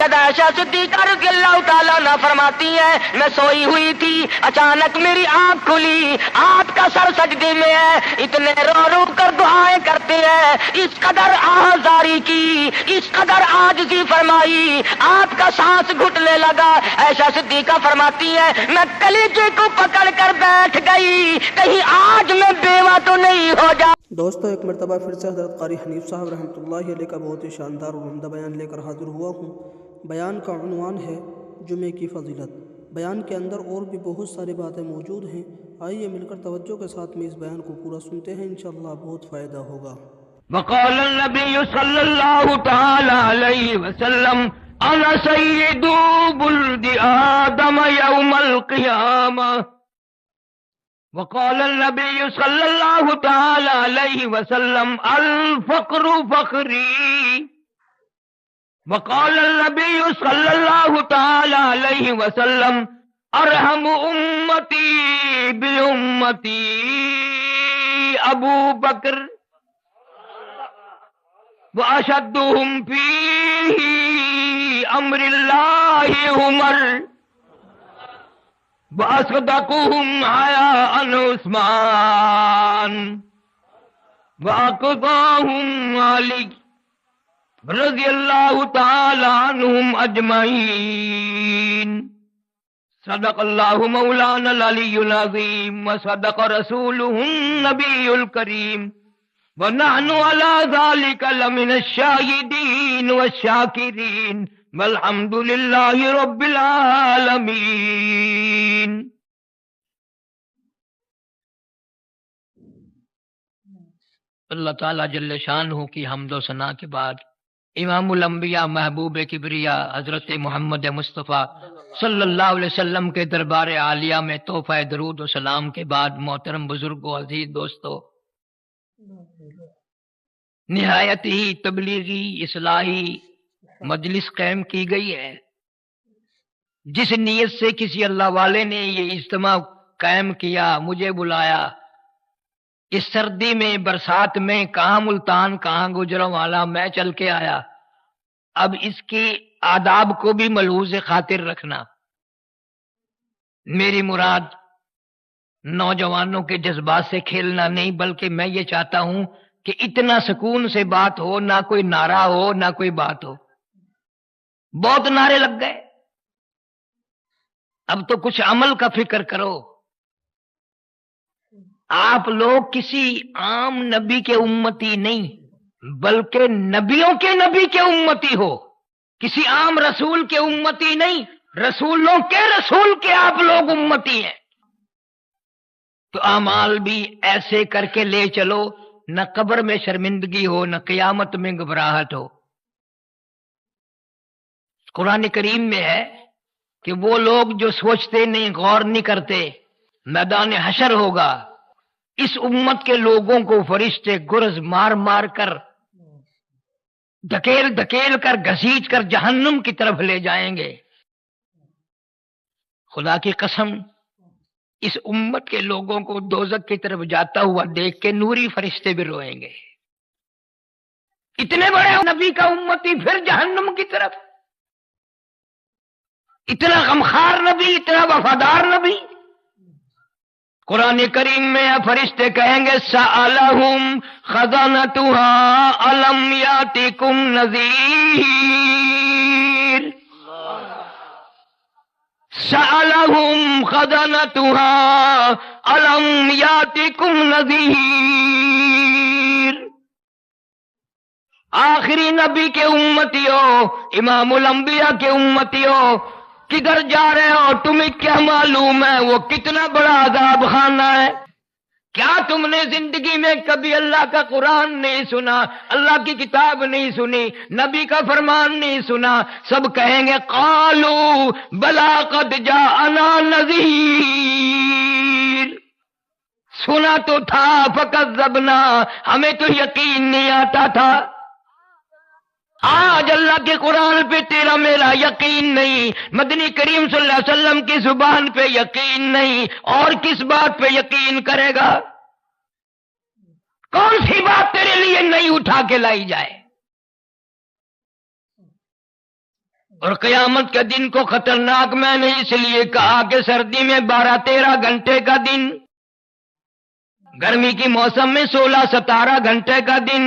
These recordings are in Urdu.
سیدہ عائشہ صدیقہ رضی اللہ تعالیٰ عنہ فرماتی ہیں میں سوئی ہوئی تھی، اچانک میری آنکھ کھلی، آپ کا سر سجدے میں ہے، اتنے رو رو کر دعائیں کرتے ہیں، اس قدر آہذاری کی، اس قدر عاجزی فرمائی، آپ کا سانس گھٹنے لگا۔ عائشہ صدیقہ فرماتی ہے میں کلیجے کو پکڑ کر بیٹھ گئی، کہیں آج میں بیوہ تو نہیں ہو جا۔ دوستو ایک مرتبہ پھر سے حضرت قاری حنیف صاحب رحمۃ اللہ علیہ کا بہت ہی شاندار اور عمدہ بیان لے کر حاضر ہوا ہوں۔ بیان کا عنوان ہے جمعے کی فضیلت۔ بیان کے اندر اور بھی بہت ساری باتیں موجود ہیں، آئیے مل کر توجہ کے ساتھ میں اس بیان کو پورا سنتے ہیں، انشاءاللہ بہت فائدہ ہوگا۔ وقال النبی صلی اللہ تعالی علیہ وسلم انا سید ولد آدم یوم القیامہ۔ وقال النبی صلی اللہ تعالی علیہ وسلم الفقر فخری۔ وقال النبی صلی اللہ تعالی علیہ وسلم ارحم امتی بامتی ابو بکر واشدهم فی امر اللہ عمر وَأَصْدَقُهُمْ حَيَاءً عُثْمَانَ وَأَقْضَاهُمْ عَلِيٌّ رضی اللہ تعالی عنہم اجمعین۔ صدق اللہ مولانا العلی العظیم وصدق رسولہ النبی الکریم ونحن علی ذلک لمن الشاہدین والشاکرین والحمد للہ رب العالمین۔ اللہ تعالیٰ جل شانہ کی حمد و ثنا کے بعد امام الانبیاء محبوب کبریا حضرت محمد مصطفیٰ صلی اللہ علیہ وسلم کے دربار عالیہ میں تحفہ درود و سلام کے بعد محترم بزرگوں، عزیز دوستو، نہایت ہی تبلیغی اصلاحی مجلس قائم کی گئی ہے۔ جس نیت سے کسی اللہ والے نے یہ اجتماع قائم کیا، مجھے بلایا، اس سردی میں برسات میں کہاں ملتان کہاں گجرانوالہ میں چل کے آیا، اب اس کی آداب کو بھی ملحوظ خاطر رکھنا۔ میری مراد نوجوانوں کے جذبات سے کھیلنا نہیں، بلکہ میں یہ چاہتا ہوں کہ اتنا سکون سے بات ہو، نہ کوئی نعرہ ہو نہ کوئی بات ہو۔ بہت نعرے لگ گئے، اب تو کچھ عمل کا فکر کرو۔ آپ لوگ کسی عام نبی کے امتی نہیں، بلکہ نبیوں کے نبی کے امتی ہو، کسی عام رسول کے امتی نہیں، رسولوں کے رسول کے آپ لوگ امتی ہیں۔ تو اعمال بھی ایسے کر کے لے چلو، نہ قبر میں شرمندگی ہو نہ قیامت میں گھبراہٹ ہو۔ قرآن کریم میں ہے کہ وہ لوگ جو سوچتے نہیں، غور نہیں کرتے، میدان حشر ہوگا، اس امت کے لوگوں کو فرشتے گرز مار مار کر، دھکیل دھکیل کر، گھسیٹ کر جہنم کی طرف لے جائیں گے۔ خدا کی قسم، اس امت کے لوگوں کو دوزخ کی طرف جاتا ہوا دیکھ کے نوری فرشتے بھی روئیں گے۔ اتنے بڑے نبی کا امتی پھر جہنم کی طرف، اتنا غمخوار نبی، اتنا وفادار نبی۔ قرآن کریم میں فرشتے کہیں گے سألہم خزانتہا الم یاتکم نذیر، سألہم خزانتہا الم یاتکم نذیر۔ آخری نبی کے امتیوں، امام الانبیاء کے امتیوں، کدھر جا رہے ہو؟ تمہیں کیا معلوم ہے وہ کتنا بڑا عذاب خانہ ہے؟ کیا تم نے زندگی میں کبھی اللہ کا قرآن نہیں سنا، اللہ کی کتاب نہیں سنی، نبی کا فرمان نہیں سنا؟ سب کہیں گے قالوا بلا قد جاءنا نذیر، سنا تو تھا فکذبنا، ہمیں تو یقین نہیں آتا تھا۔ آج اللہ کے قرآن پہ تیرا میرا یقین نہیں، مدنی کریم صلی اللہ علیہ وسلم کی زبان پہ یقین نہیں، اور کس بات پہ یقین کرے گا؟ کون سی بات تیرے لیے نہیں اٹھا کے لائی جائے؟ اور قیامت کے دن کو خطرناک میں نے اس لیے کہا کہ سردی میں 12-13 گھنٹے کا دن، گرمی کی موسم میں 16-17 گھنٹے کا دن،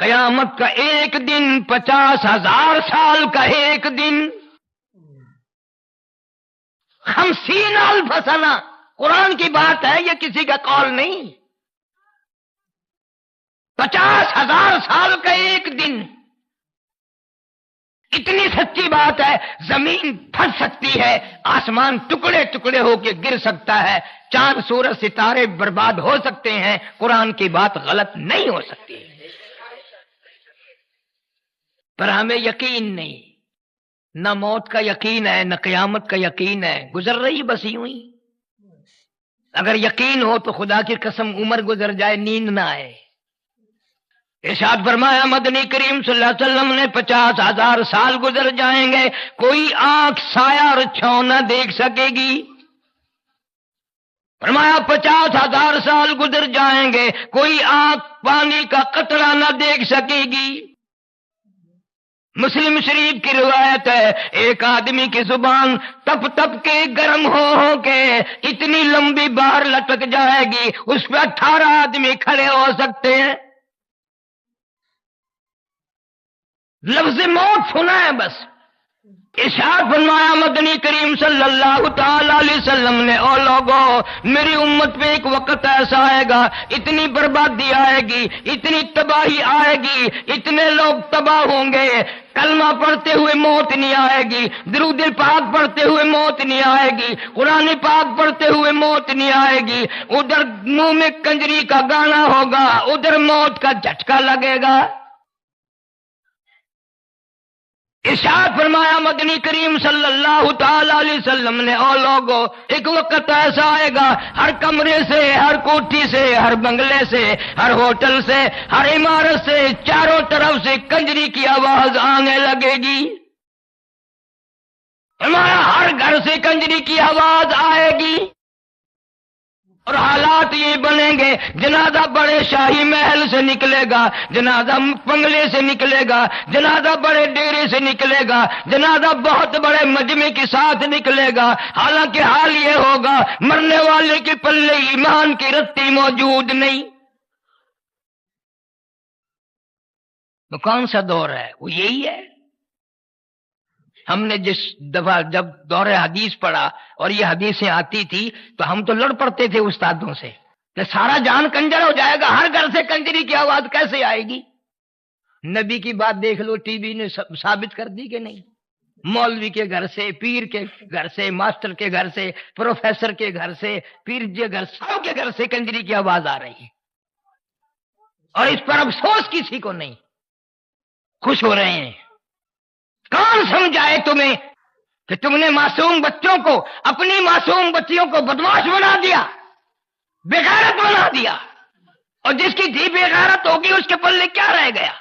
قیامت کا ایک دن 50,000 سال کا ایک دن، 50,000 سنہ، قرآن کی بات ہے، یہ کسی کا قول نہیں، 50,000 سال کا ایک دن، اتنی سچی بات ہے، زمین پھٹ سکتی ہے، آسمان ٹکڑے ٹکڑے ہو کے گر سکتا ہے، چاند سورج ستارے برباد ہو سکتے ہیں، قرآن کی بات غلط نہیں ہو سکتی، پر ہمیں یقین نہیں، نہ موت کا یقین ہے نہ قیامت کا یقین ہے، گزر رہی بس یوں ہی۔ اگر یقین ہو تو خدا کی قسم عمر گزر جائے نیند نہ آئے۔ ارشاد فرمایا مدنی کریم صلی اللہ علیہ وسلم نے 50,000 سال گزر جائیں گے، کوئی آنکھ سایہ اور چھاؤں نہ دیکھ سکے گی۔ فرمایا 50,000 سال گزر جائیں گے، کوئی آنکھ پانی کا قطرہ نہ دیکھ سکے گی۔ مسلم شریف کی روایت ہے، ایک آدمی کی زبان تپ تپ کے گرم ہو کے اتنی لمبی باہر لٹک جائے گی، اس پہ 18 آدمی کھڑے ہو سکتے ہیں۔ لفظ موت سنا ہے بس۔ ارشاد فرمایا مدنی کریم صلی اللہ تعالی علیہ وسلم نے، او لوگو میری امت پہ ایک وقت ایسا آئے گا، اتنی بربادی آئے گی، اتنی تباہی آئے گی، اتنے لوگ تباہ ہوں گے، کلمہ پڑھتے ہوئے موت نہیں آئے گی، درود پاک پڑھتے ہوئے موت نہیں آئے گی، قرآن پاک پڑھتے ہوئے موت نہیں آئے گی، ادھر منہ میں کنجری کا گانا ہوگا، ادھر موت کا جھٹکا لگے گا۔ ارشاد فرمایا مدنی کریم صلی اللہ تعالی علیہ وسلم نے، او لوگو ایک وقت ایسا آئے گا، ہر کمرے سے، ہر کوٹھی سے، ہر بنگلے سے، ہر ہوٹل سے، ہر عمارت سے، چاروں طرف سے کنجری کی آواز آنے لگے گی۔ فرمایا ہر گھر سے کنجری کی آواز آئے گی، اور حالات یہ بنیں گے، جنازہ بڑے شاہی محل سے نکلے گا، جنازہ بنگلے سے نکلے گا، جنازہ بڑے ڈیرے سے نکلے گا، جنازہ بہت بڑے مجمع کے ساتھ نکلے گا، حالانکہ حال یہ ہوگا مرنے والے کے پلے ایمان کی رتی موجود نہیں۔ تو کون سا دور ہے؟ وہ یہی ہے۔ ہم نے جس دفعہ جب دور حدیث پڑھا اور یہ حدیثیں آتی تھی تو ہم تو لڑ پڑتے تھے استادوں سے کہ سارا جان کنجر ہو جائے گا، ہر گھر سے کنجری کی آواز کیسے آئے گی؟ نبی کی بات دیکھ لو، ٹی وی نے ثابت کر دی کہ نہیں؟ مولوی کے گھر سے، پیر کے گھر سے، ماسٹر کے گھر سے، پروفیسر کے گھر سے، پیر کے گھر، سب کے گھر سے کنجری کی آواز آ رہی ہے، اور اس پر افسوس کسی کو نہیں، خوش ہو رہے ہیں۔ کون سمجھائے تمہیں کہ تم نے معصوم بچوں کو، اپنی معصوم بچیوں کو بدماش بنا دیا، بےغیرت بنا دیا، اور جس کی دھی بےغیرت ہوگی اس کے پلے کیا رہ گیا؟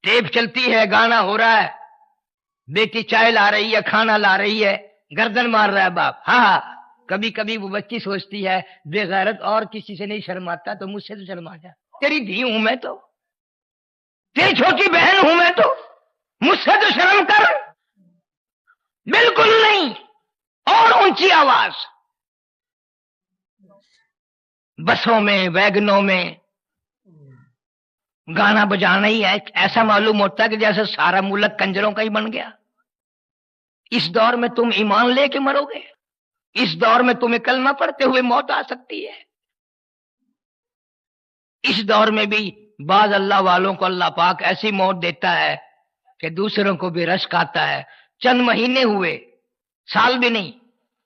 ٹیپ چلتی ہے، گانا ہو رہا ہے، بیٹی چائے لا رہی ہے، کھانا لا رہی ہے، گردن مار رہا ہے باپ، ہاں کبھی کبھی وہ بچی سوچتی ہے بےغیرت اور کسی سے نہیں شرماتا تو مجھ سے تو شرما جا، تیری دھی ہوں میں تو، تیری چھوٹی بہن ہوں میں تو، مجھ سے تو شرم کر۔ بالکل نہیں، اور اونچی آواز، بسوں میں، ویگنوں میں گانا بجانا ہی ہے، ایسا معلوم ہوتا ہے کہ جیسے سارا ملک کنجروں کا ہی بن گیا۔ اس دور میں تم ایمان لے کے مرو گے، اس دور میں تمہیں کلمہ پڑھتے ہوئے موت آ سکتی ہے۔ اس دور میں بھی بعض اللہ والوں کو اللہ پاک ایسی موت دیتا ہے کہ دوسروں کو بھی رشک آتا ہے۔ چند مہینے ہوئے، سال بھی نہیں،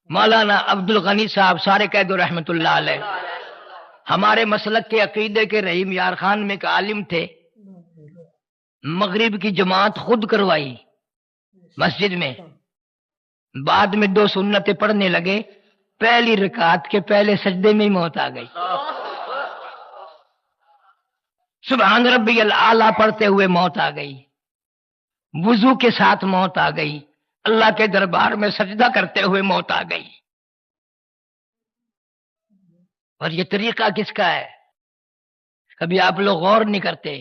مولانا عبد الغنی صاحب سارے قید رحمت اللہ علیہ، ہمارے مسلک کے عقیدے کے رحیم یار خان میں ایک عالم تھے، مغرب کی جماعت خود کروائی مسجد میں، بعد میں 2 سنتیں پڑھنے لگے، پہلی رکعت کے پہلے سجدے میں ہی موت آ گئی، سبحان ربی الاعلیٰ پڑھتے ہوئے موت آ گئی، وضو کے ساتھ موت آ گئی، اللہ کے دربار میں سجدہ کرتے ہوئے موت آ گئی۔ اور یہ طریقہ کس کا ہے؟ کبھی آپ لوگ غور نہیں کرتے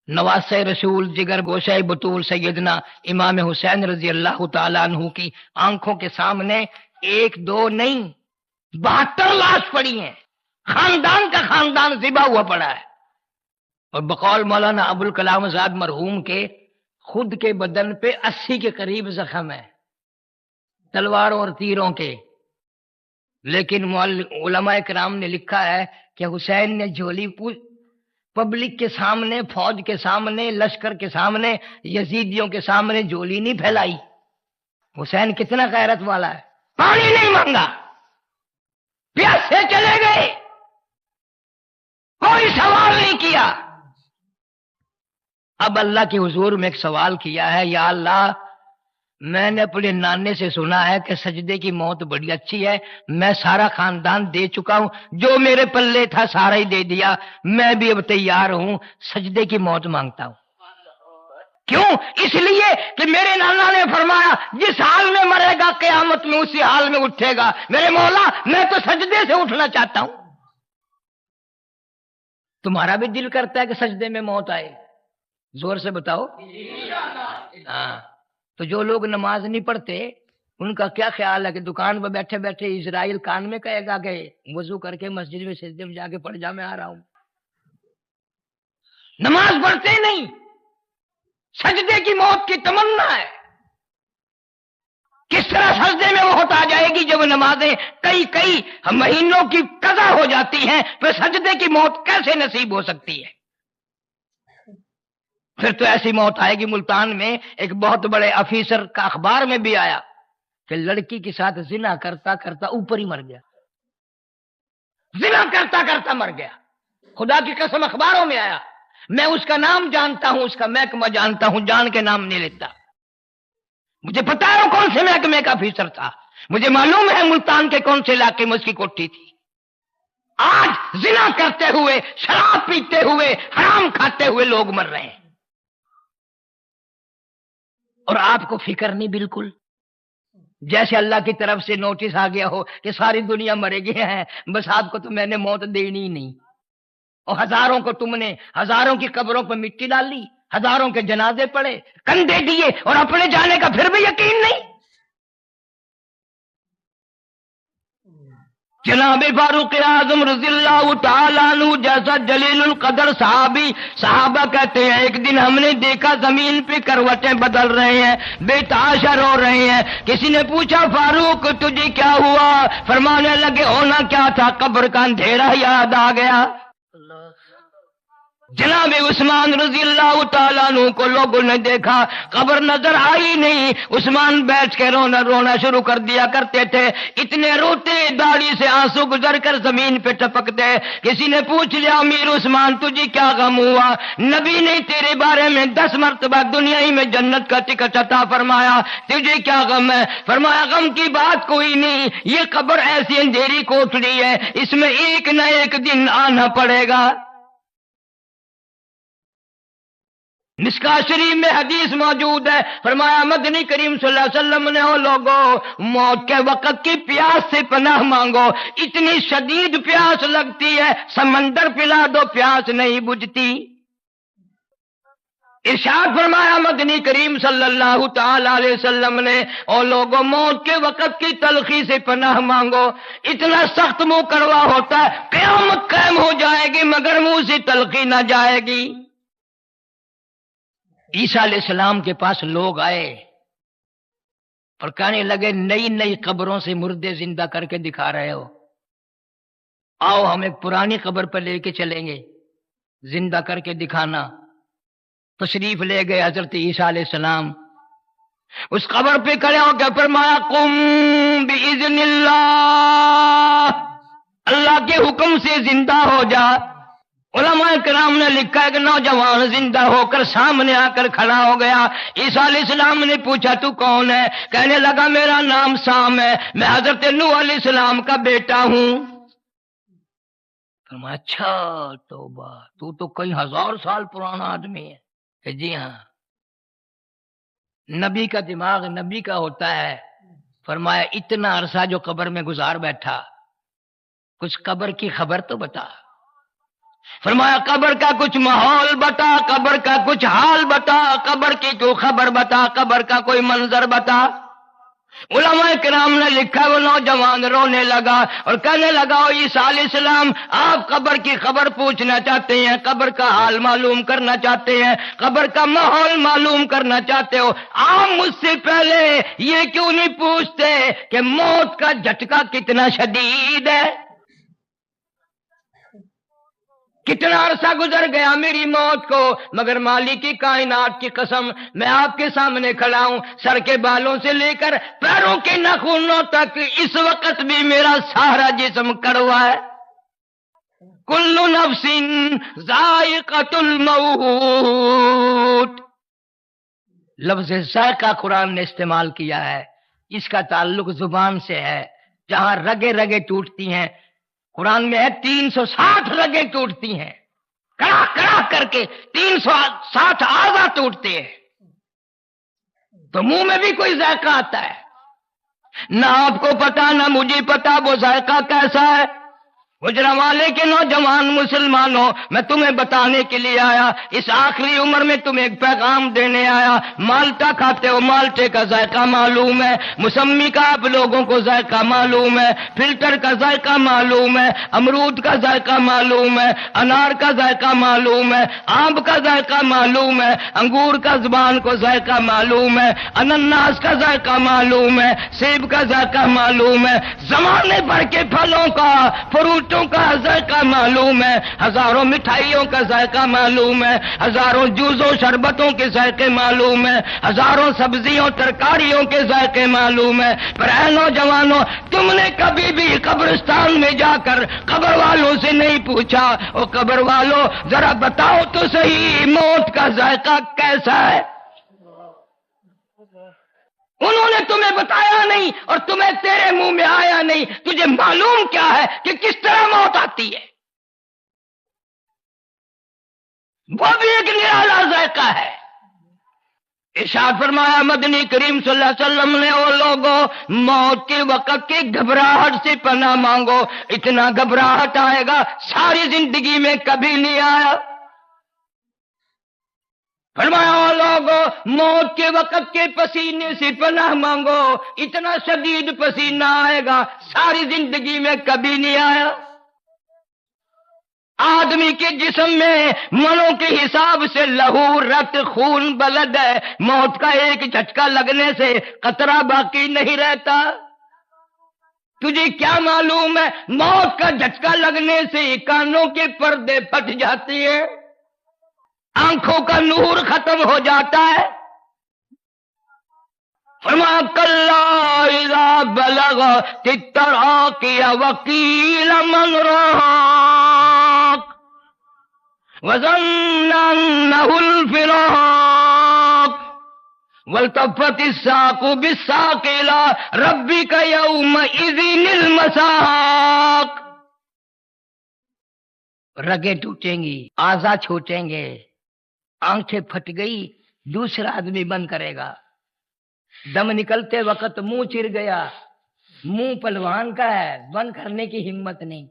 نواسہ رسول جگر گوشہ بطول سیدنا امام حسین رضی اللہ تعالیٰ عنہ کی آنکھوں کے سامنے 1 2 نہیں 72 لاش پڑی ہیں، خاندان کا خاندان ذبح ہوا پڑا ہے۔ اور بقول مولانا ابوالکلام آزاد مرحوم کے خود کے بدن پہ 80 کے قریب زخم ہے، تلواروں اور تیروں کے، لیکن علماء کرام نے لکھا ہے کہ حسین نے جھولی پبلک کے سامنے، فوج کے سامنے، لشکر کے سامنے، یزیدیوں کے سامنے جھولی نہیں پھیلائی۔ حسین کتنا غیرت والا ہے، پانی نہیں مانگا، پیاسے چلے گئے، کوئی سوال نہیں کیا۔ اب اللہ کے حضور میں ایک سوال کیا ہے، یا اللہ میں نے اپنے نانے سے سنا ہے کہ سجدے کی موت بڑی اچھی ہے، میں سارا خاندان دے چکا ہوں، جو میرے پلے تھا سارا ہی دے دیا، میں بھی اب تیار ہوں، سجدے کی موت مانگتا ہوں۔ کیوں؟ اس لیے کہ میرے نانا نے فرمایا جس حال میں مرے گا قیامت میں اسی حال میں اٹھے گا۔ میرے مولا میں تو سجدے سے اٹھنا چاہتا ہوں۔ تمہارا بھی دل کرتا ہے کہ سجدے میں موت آئے؟ زور سے بتاؤ۔ ہاں، تو جو لوگ نماز نہیں پڑھتے ان کا کیا خیال ہے کہ دکان پہ بیٹھے بیٹھے اسرائیل کان میں کہے گا کہ وضو کر کے مسجد میں سجدے میں جا کے پڑھ جا، میں آ رہا ہوں۔ نماز پڑھتے نہیں، سجدے کی موت کی تمنا ہے۔ کس طرح سجدے میں موت آ جائے گی جب نمازیں کئی مہینوں کی قضا ہو جاتی ہیں، پھر سجدے کی موت کیسے نصیب ہو سکتی ہے؟ پھر تو ایسی موت آئے گی۔ ملتان میں ایک بہت بڑے افیسر کا اخبار میں بھی آیا کہ لڑکی کے ساتھ زنا کرتا کرتا اوپر ہی مر گیا، زنا کرتا کرتا مر گیا، خدا کی قسم اخباروں میں آیا۔ میں اس کا نام جانتا ہوں، اس کا محکمہ جانتا ہوں، جان کے نام نہیں لیتا، مجھے پتا ہے وہ کون سے محکمے کا افیسر تھا، مجھے معلوم ہے ملتان کے کون سے علاقے میں اس کی کوٹھی تھی۔ آج زنا کرتے ہوئے، شراب پیتے ہوئے، حرام کھاتے ہوئے لوگ مر رہے ہیں، اور آپ کو فکر نہیں بالکل، جیسے اللہ کی طرف سے نوٹس آ گیا ہو کہ ساری دنیا مرے گی ہیں، بس آپ کو تو میں نے موت دینی ہی نہیں۔ اور ہزاروں کو تم نے ہزاروں کی قبروں پر مٹی ڈالی، ہزاروں کے جنازے پڑے، کندھے دیے، اور اپنے جانے کا پھر بھی یقین نہیں۔ جناب فاروق اعظم رضی اللہ تعالیٰ عنہ جیسا جلیل القدر صحابی، صحابہ کہتے ہیں ایک دن ہم نے دیکھا زمین پہ کروٹیں بدل رہے ہیں، بے تحاشا رو رہے ہیں۔ کسی نے پوچھا فاروق تجھے کیا ہوا؟ فرمانے لگے ہونا کیا تھا، قبر کا اندھیرا یاد آ گیا۔ جناب عثمان رضی اللہ تعالیٰ عنہ کو لوگوں نے دیکھا، قبر نظر آئی نہیں، عثمان بیٹھ کے رونا شروع کر دیا کرتے تھے، اتنے روتے داڑھی سے آنسو گزر کر زمین پہ ٹپکتے۔ کسی نے پوچھ لیا امیر عثمان تجھے کیا غم ہوا؟ نبی نے تیرے بارے میں 10 مرتبہ دنیا ہی میں جنت کا ٹکٹ عطا فرمایا، تجھے کیا غم ہے؟ فرمایا غم کی بات کوئی نہیں، یہ قبر ایسی اندھیری کوٹڑی ہے، اس میں ایک نہ ایک دن آنا پڑے گا۔ مشکاہ شریف میں حدیث موجود ہے، فرمایا مدنی کریم صلی اللہ علیہ وسلم نے او لوگوں موت کے وقت کی پیاس سے پناہ مانگو، اتنی شدید پیاس لگتی ہے سمندر پلا دو پیاس نہیں بجھتی۔ ارشاد فرمایا مدنی کریم صلی اللہ تعالی علیہ وسلم نے او لوگوں موت کے وقت کی تلخی سے پناہ مانگو، اتنا سخت منہ کڑوا ہوتا ہے قیامت قائم ہو جائے گی مگر منہ سے تلخی نہ جائے گی۔ عیسیٰ علیہ السلام کے پاس لوگ آئے اور کہنے لگے نئی قبروں سے مردے زندہ کر کے دکھا رہے ہو، آؤ ہم ایک پرانی قبر پر لے کے چلیں گے، زندہ کر کے دکھانا۔ تشریف لے گئے حضرت عیسیٰ علیہ السلام، اس قبر پہ کھڑے ہو کے فرمایا قم باذن اللہ، اللہ کے حکم سے زندہ ہو جا۔ علماء کرام نے لکھا ہے کہ نوجوان زندہ ہو کر سامنے آ کر کھڑا ہو گیا۔ عیسیٰ علیہ السلام نے پوچھا تو کون ہے؟ کہنے لگا میرا نام سام ہے، میں حضرت نوح علیہ السلام کا بیٹا ہوں۔ فرمایا اچھا توبہ، تو کئی 1000 سال پرانا آدمی ہے۔ کہ جی ہاں، نبی کا دماغ نبی کا ہوتا ہے۔ فرمایا اتنا عرصہ جو قبر میں گزار بیٹھا، کچھ قبر کی خبر تو بتا، فرمایا قبر کا کچھ ماحول بتا، قبر کا کچھ حال بتا، قبر کی تو خبر بتا، قبر کا کوئی منظر بتا۔ علماء کرام نے لکھا وہ نوجوان رونے لگا اور کہنے لگا عیسیٰ علیہ السلام آپ قبر کی خبر پوچھنا چاہتے ہیں، قبر کا حال معلوم کرنا چاہتے ہیں، قبر کا ماحول معلوم کرنا چاہتے ہو، آپ مجھ سے پہلے یہ کیوں نہیں پوچھتے کہ موت کا جھٹکا کتنا شدید ہے؟ کتنا عرصہ گزر گیا میری موت کو، مگر مالک کی کائنات کی قسم میں آپ کے سامنے کھڑا ہوں، سر کے بالوں سے لے کر پیروں کے ناخنوں تک اس وقت بھی میرا سارا جسم کڑوا ہے۔ کل نفس ذائقۃ الموت، لفظ ذائقہ قرآن نے استعمال کیا ہے، اس کا تعلق زبان سے ہے، جہاں رگے رگے ٹوٹتی ہیں، قرآن میں ہے 360 رگیں ٹوٹتی ہیں، کڑا کڑا کر کے 360 اعضاء ٹوٹتے ہیں، تو منہ میں بھی کوئی ذائقہ آتا ہے، نہ آپ کو پتا نہ مجھے پتا وہ ذائقہ کیسا ہے۔ حجرہ والے کے نوجوان مسلمانوں، میں تمہیں بتانے کے لیے آیا، اس آخری عمر میں تمہیں ایک پیغام دینے آیا۔ مالٹا کھاتے ہو، مالٹے کا ذائقہ معلوم ہے، موسمی کا آپ لوگوں کو ذائقہ معلوم ہے، فلٹر کا ذائقہ معلوم ہے، امرود کا ذائقہ معلوم ہے، انار کا ذائقہ معلوم ہے، آم کا ذائقہ معلوم ہے، انگور کا زبان کو ذائقہ معلوم ہے، انناس کا ذائقہ معلوم ہے، سیب کا ذائقہ معلوم ہے، زمانے بھر کے پھلوں کا، فروٹ کا ذائقہ معلوم ہے، ہزاروں مٹھائیوں کا ذائقہ معلوم ہے، ہزاروں جوسوں شربتوں کے ذائقے معلوم ہے، ہزاروں سبزیوں ترکاریوں کے ذائقے معلوم ہے، پر اے نوجوانوں تم نے کبھی بھی قبرستان میں جا کر قبر والوں سے نہیں پوچھا او قبر والوں ذرا بتاؤ تو صحیح موت کا ذائقہ کیسا ہے؟ انہوں نے تمہیں بتایا نہیں اور تمہیں تیرے منہ میں آیا نہیں، تجھے معلوم کیا ہے کہ کس طرح موت آتی ہے؟ وہ بھی ایک نرالا ذائقہ ہے۔ ارشاد فرمایا مدنی کریم صلی اللہ علیہ وسلم نے، وہ لوگوں موت کے وقت کی گھبراہٹ سے پناہ مانگو، اتنا گھبراہٹ آئے گا ساری زندگی میں کبھی نہیں آیا۔ فرمایا لوگوں موت کے وقت کے پسینے سے پناہ مانگو، اتنا شدید پسینہ آئے گا ساری زندگی میں کبھی نہیں آیا۔ آدمی کے جسم میں منوں کے حساب سے لہو رت خون بلد ہے، موت کا ایک جھٹکا لگنے سے قطرہ باقی نہیں رہتا۔ تجھے کیا معلوم ہے موت کا جھٹکا لگنے سے کانوں کے پردے پھٹ جاتے ہیں، آنکھوں کا نور ختم ہو جاتا ہے۔ فرمایا کلا اذا بلغت التراقی وقیل من راق وظن انه الفراق والتفت الساق بالساق الى ربك يومئذ المساق۔ رگیں ٹوٹیں گی، اعضاء چھوٹیں گے، آنکھیں پھٹ گئی، دوسرا آدمی بند کرے گا، دم نکلتے وقت منہ چر گیا، منہ پلوان کا ہے، بند کرنے کی ہمت نہیں،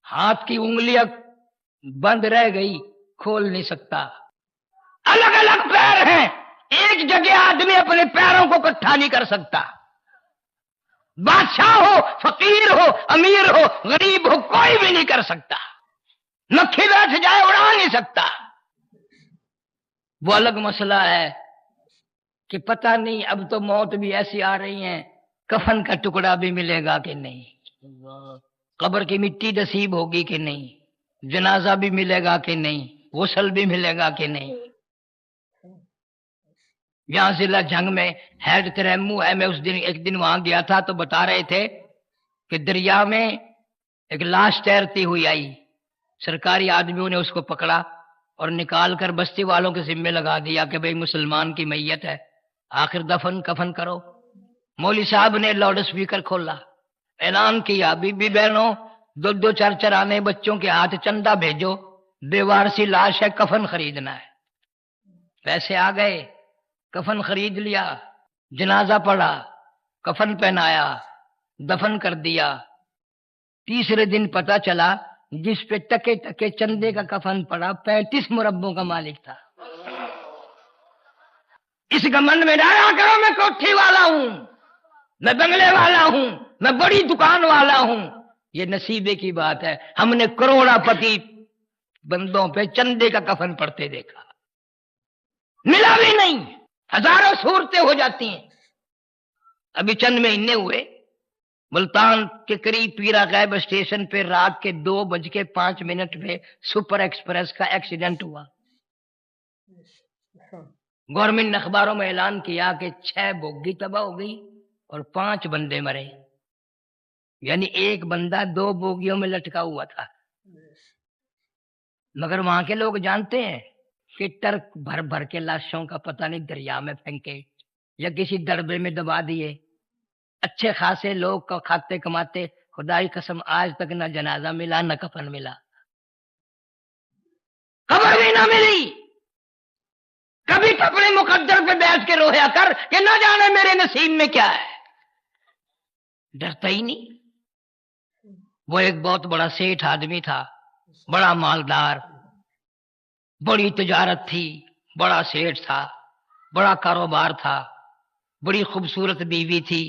ہاتھ کی انگلیاں بند رہ گئی، کھول نہیں سکتا، الگ الگ پیر ہیں، ایک جگہ آدمی اپنے پیروں کو اکٹھا نہیں کر سکتا، بادشاہ ہو، فقیر ہو، امیر ہو، غریب ہو، کوئی بھی نہیں کر سکتا، مکھی بیٹھ جائے اڑا نہیں سکتا۔ وہ الگ مسئلہ ہے کہ پتہ نہیں اب تو موت بھی ایسی آ رہی ہیں، کفن کا ٹکڑا بھی ملے گا کہ نہیں، قبر کی مٹی نصیب ہوگی کہ نہیں، جنازہ بھی ملے گا کہ نہیں، غسل بھی ملے گا کہ نہیں۔ یہاں ضلع جھنگ میں ہیڈ تریمو ہے، میں اس دن ایک دن وہاں گیا تھا تو بتا رہے تھے کہ دریا میں ایک لاش تیرتی ہوئی آئی، سرکاری آدمیوں نے اس کو پکڑا اور نکال کر بستی والوں کے ذمے لگا دیا کہ بھئی مسلمان کی میت ہے، آخر دفن کفن کرو۔ مولوی صاحب نے لاؤڈ اسپیکر کھولا، اعلان کیا بی بی بہنوں، دو دو چار چار آنے بچوں کے ہاتھ چندہ بھیجو، بے وارسی لاش ہے، کفن خریدنا ہے۔ پیسے آ گئے، کفن خرید لیا، جنازہ پڑھا، کفن پہنایا، دفن کر دیا۔ تیسرے دن پتہ چلا جس پہ ٹکے ٹکے چندے کا کفن پڑا 35 مربوں کا مالک تھا. اس گمنڈ میں ڈایا کرو میں کوٹھی والا ہوں، میں بنگلے والا ہوں، میں بڑی دکان والا ہوں. یہ نصیبے کی بات ہے. ہم نے کروڑا پتی بندوں پہ چندے کا کفن پڑتے دیکھا، ملا بھی نہیں. ہزاروں صورتیں ہو جاتی ہیں. ابھی چند مہینے ہوئے ملتان کے قریب پیرا غیب اسٹیشن پہ رات کے 2:05 پہ سپر ایکسپریس کا ایکسیڈنٹ ہوا. گورنمنٹ نے اخباروں میں اعلان کیا کہ 6 بوگی تباہ ہو گئی اور 5 بندے مرے، یعنی ایک بندہ 2 بوگیوں میں لٹکا ہوا تھا. مگر وہاں کے لوگ جانتے ہیں کہ ٹرک بھر بھر کے لاشوں کا پتہ نہیں دریا میں پھینکے یا کسی دربے میں دبا دیے. اچھے خاصے لوگ کا کھاتے کماتے، خدائی قسم آج تک نہ جنازہ ملا نہ کفن ملا، خبر بھی نہ ملی. کبھی اپنے مقدر پہ بیٹھ کے رویا کر کہ نہ جانے میرے نصیب میں کیا ہے. ڈرتا ہی نہیں. وہ ایک بہت بڑا سیٹھ آدمی تھا، بڑا مالدار، بڑی تجارت تھی، بڑا سیٹھ تھا، بڑا کاروبار تھا، بڑی خوبصورت بیوی تھی.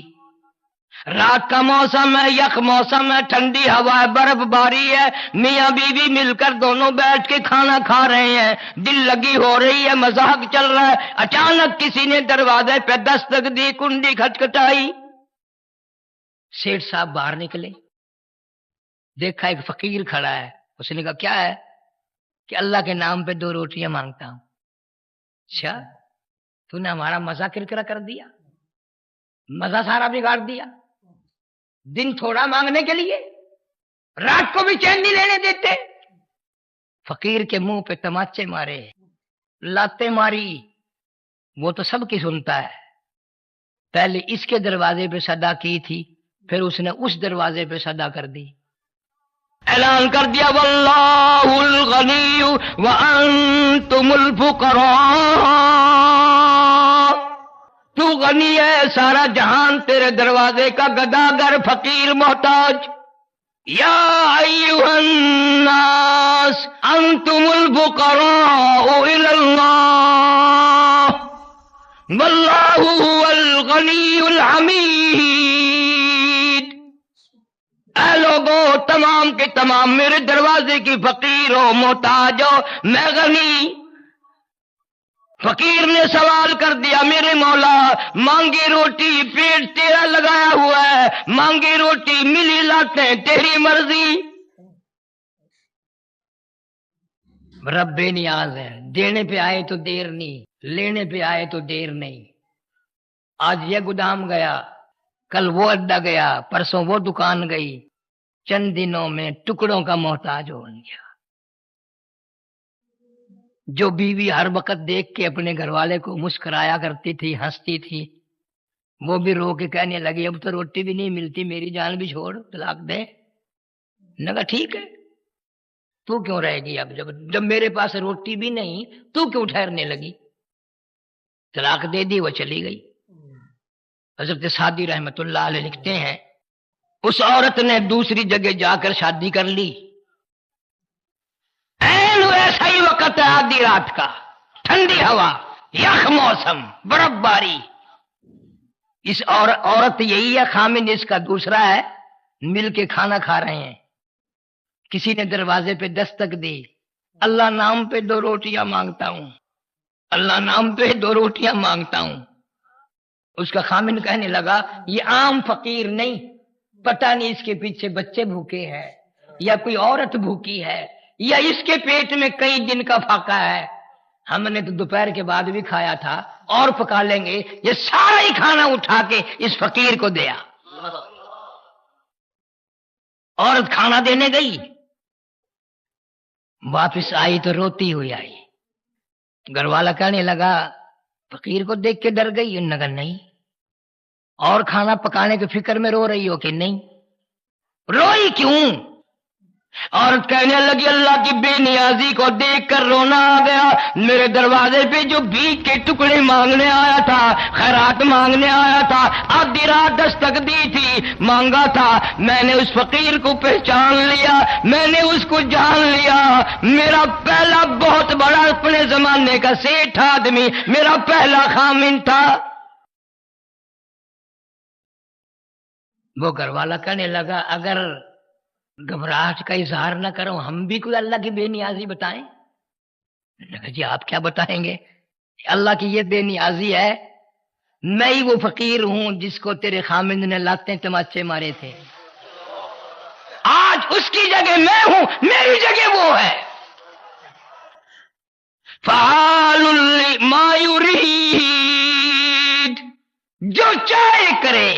رات کا موسم ہے، یک موسم ہے، ٹھنڈی ہوا ہے، برف باری ہے. میاں بیوی مل کر دونوں بیٹھ کے کھانا کھا رہے ہیں، دل لگی ہو رہی ہے، مذاق چل رہا ہے. اچانک کسی نے دروازے پہ دستک دی، کنڈی کھٹکھٹائی. سیٹھ صاحب باہر نکلے، دیکھا ایک فقیر کھڑا ہے. اس نے کہا کیا ہے؟ کہ اللہ کے نام پہ 2 روٹیاں مانگتا ہوں. اچھا، تو نے ہمارا مزہ کرکرا کر دیا، مزہ سارا بگاڑ دیا. دن تھوڑا مانگنے کے لیے رات کو بھی چین نہیں لینے دیتے. فقیر کے منہ پہ تماچے مارے، لاتے ماری. وہ تو سب کی سنتا ہے. پہلے اس کے دروازے پہ صدا کی تھی، پھر اس نے اس دروازے پہ صدا کر دی. اعلان کر دیا واللہ الغنی وانتم الفقراء. تو غنی ہے، سارا جہان تیرے دروازے کا گداگر، فقیر محتاج. یا ایھا الناس انتم الفقراء الی اللہ واللہ هو الغنی الحمید. اے لوگو تمام کے تمام میرے دروازے کی فقیر ہو، محتاج ہو، میں غنی. فقیر نے سوال کر دیا میرے مولا، مانگی روٹی پیٹ تیرا لگایا ہوا ہے، مانگی روٹی ملی لاتے تیری مرضی. رب بے نیاز ہے، دینے پہ آئے تو دیر نہیں، لینے پہ آئے تو دیر نہیں. آج یہ گودام گیا، کل وہ اڈا گیا، پرسوں وہ دکان گئی. چند دنوں میں ٹکڑوں کا محتاج ہو گیا. جو بیوی ہر وقت دیکھ کے اپنے گھر والے کو مسکرایا کرتی تھی، ہنستی تھی، وہ بھی رو کے کہنے لگی اب تو روٹی بھی نہیں ملتی، میری جان بھی چھوڑ، طلاق دے. نے کہا ٹھیک ہے، تو کیوں رہے گی؟ اب جب میرے پاس روٹی بھی نہیں تو کیوں ٹھہرنے لگی؟ طلاق دے دی، وہ چلی گئی. حضرت سعدی رحمت اللہ علیہ لکھتے ہیں اس عورت نے دوسری جگہ جا کر شادی کر لی. ایسا ہی وقت ہے آدھی رات کا، ٹھنڈی ہوا، یخ موسم، برف باری. اس عورت یہی ہے، خامن اس کا دوسرا ہے، مل کے کھانا کھا رہے ہیں. کسی نے دروازے پہ دستک دی، اللہ نام پہ 2 روٹیاں مانگتا ہوں، اللہ نام پہ 2 روٹیاں مانگتا ہوں. اس کا خامن کہنے لگا یہ عام فقیر نہیں، پتہ نہیں اس کے پیچھے بچے بھوکے ہیں یا کوئی عورت بھوکی ہے یا اس کے پیٹ میں کئی دن کا فاقہ ہے. ہم نے تو دوپہر کے بعد بھی کھایا تھا، اور پکا لیں گے. یہ سارا ہی کھانا اٹھا کے اس فقیر کو دیا. عورت کھانا دینے گئی، واپس آئی تو روتی ہوئی آئی. گھر والا کہنے لگا فقیر کو دیکھ کے ڈر گئی؟ انہوں نے کہا نہیں. اور کھانا پکانے کی فکر میں رو رہی ہو کہ نہیں؟ روئی کیوں؟ عورت کہنے لگی اللہ کی بے نیازی کو دیکھ کر رونا آ گیا. میرے دروازے پہ جو بھیک کے ٹکڑے مانگنے آیا تھا، خیرات مانگنے آیا تھا، آدھی رات دستک دی تھی، مانگا تھا، میں نے اس فقیر کو پہچان لیا، میں نے اس کو جان لیا. میرا پہلا بہت بڑا اپنے زمانے کا سیٹھ آدمی میرا پہلا خامن تھا. وہ گھر والا کہنے لگا اگر گھبراہٹ کا اظہار نہ کرو ہم بھی کوئی اللہ کی بے نیازی بتائیں. جی آپ کیا بتائیں گے؟ اللہ کی یہ بے نیازی ہے، میں ہی وہ فقیر ہوں جس کو تیرے خامند نے لاتے تماچے مارے تھے، آج اس کی جگہ میں ہوں، میری جگہ وہ ہے. فعال لما یرید، جو چاہے کرے،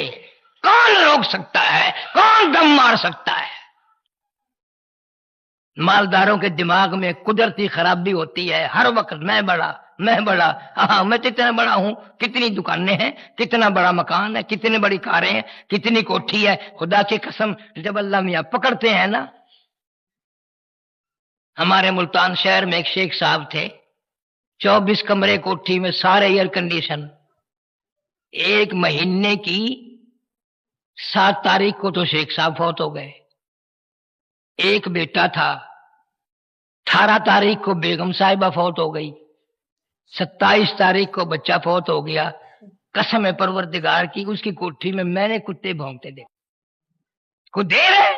کون روک سکتا ہے، کون دم مار سکتا ہے؟ مالداروں کے دماغ میں قدرتی خرابی ہوتی ہے، ہر وقت میں بڑا، ہاں میں کتنا بڑا ہوں، کتنی دکانیں ہیں، کتنا بڑا مکان ہے، کتنی بڑی کاریں ہیں، کتنی کوٹھی ہے. خدا کی قسم جب اللہ میاں پکڑتے ہیں نا. ہمارے ملتان شہر میں ایک شیخ صاحب تھے، 24 کمرے کوٹھی میں سارے ایئر کنڈیشن. ایک مہینے کی 7 تاریخ کو تو شیخ صاحب فوت ہو گئے. ایک بیٹا تھا، 18 تاریخ کو بیگم صاحبہ فوت ہو گئی، 27 تاریخ کو بچہ فوت ہو گیا. قسم پروردگار کی اس کی کوٹھی میں نے کتے بھونکتے دیکھے. کو دیر ہے،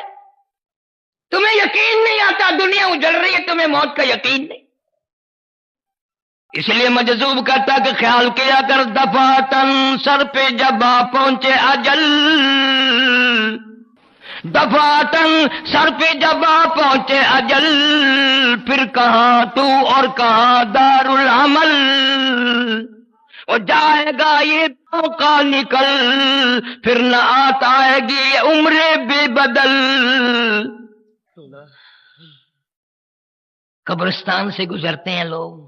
تمہیں یقین نہیں آتا دنیا اجڑ رہی ہے، تمہیں موت کا یقین نہیں. اس لیے مجذوب کرتا کہ خیال کیا کر دفاتن سر پہ جب آ پہنچے اجل، دفاتن سر پہ جب آ پہنچے اجل، پھر کہاں تو اور کہاں دار العمل. اور جائے گا یہ موقع نکل، پھر نہ آتا ہے گی یہ عمر بے بدل. قبرستان سے گزرتے ہیں لوگ،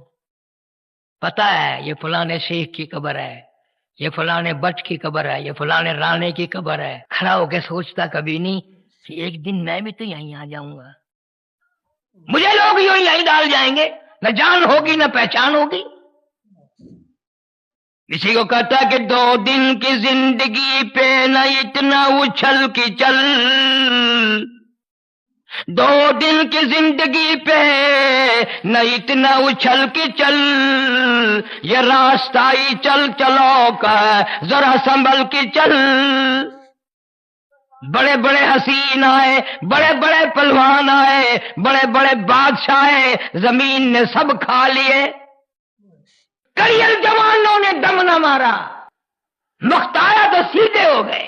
پتا ہے یہ فلانے شیخ کی قبر ہے، یہ فلانے بٹ کی قبر ہے، یہ فلانے رانے کی قبر ہے. کھڑا ہو کے سوچتا کبھی نہیں کہ ایک دن میں بھی تو یہیں آ جاؤں گا، مجھے لوگ یوں یہیں ڈال جائیں گے، نہ جان ہوگی نہ پہچان ہوگی. کسی کو کہتا کہ 2 دن کی زندگی پہ نہ اتنا اچھل کی چل، 2 دن کی زندگی پہ نہ اتنا اچھل کی چل، یہ راستہ ہی چل چلو کا ذرا سنبھل کے چل. بڑے بڑے حسین آئے، بڑے بڑے پہلوان آئے، بڑے بڑے بادشاہ زمین نے سب کھا لیے، کریل جوانوں نے دم نہ مارا، مختایا تو سیدھے ہو گئے.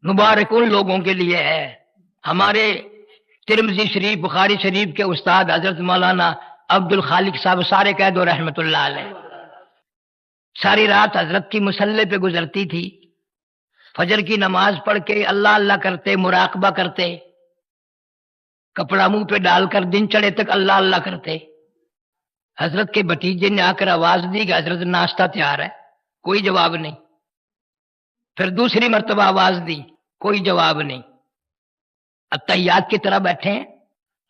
مبارک ان لوگوں کے لیے ہے. ہمارے ترمذی شریف بخاری شریف کے استاد حضرت مولانا عبد الخالق صاحب سارے قید و رحمت اللہ علیہ، ساری رات حضرت کی مصلی پہ گزرتی تھی. فجر کی نماز پڑھ کے اللہ اللہ کرتے، مراقبہ کرتے، کپڑا منہ پہ ڈال کر دن چڑھے تک اللہ اللہ کرتے. حضرت کے بھتیجے نے آ کر آواز دی کہ حضرت ناشتہ تیار ہے، کوئی جواب نہیں. پھر دوسری مرتبہ آواز دی، کوئی جواب نہیں. اتحیات کی طرح بیٹھے ہیں،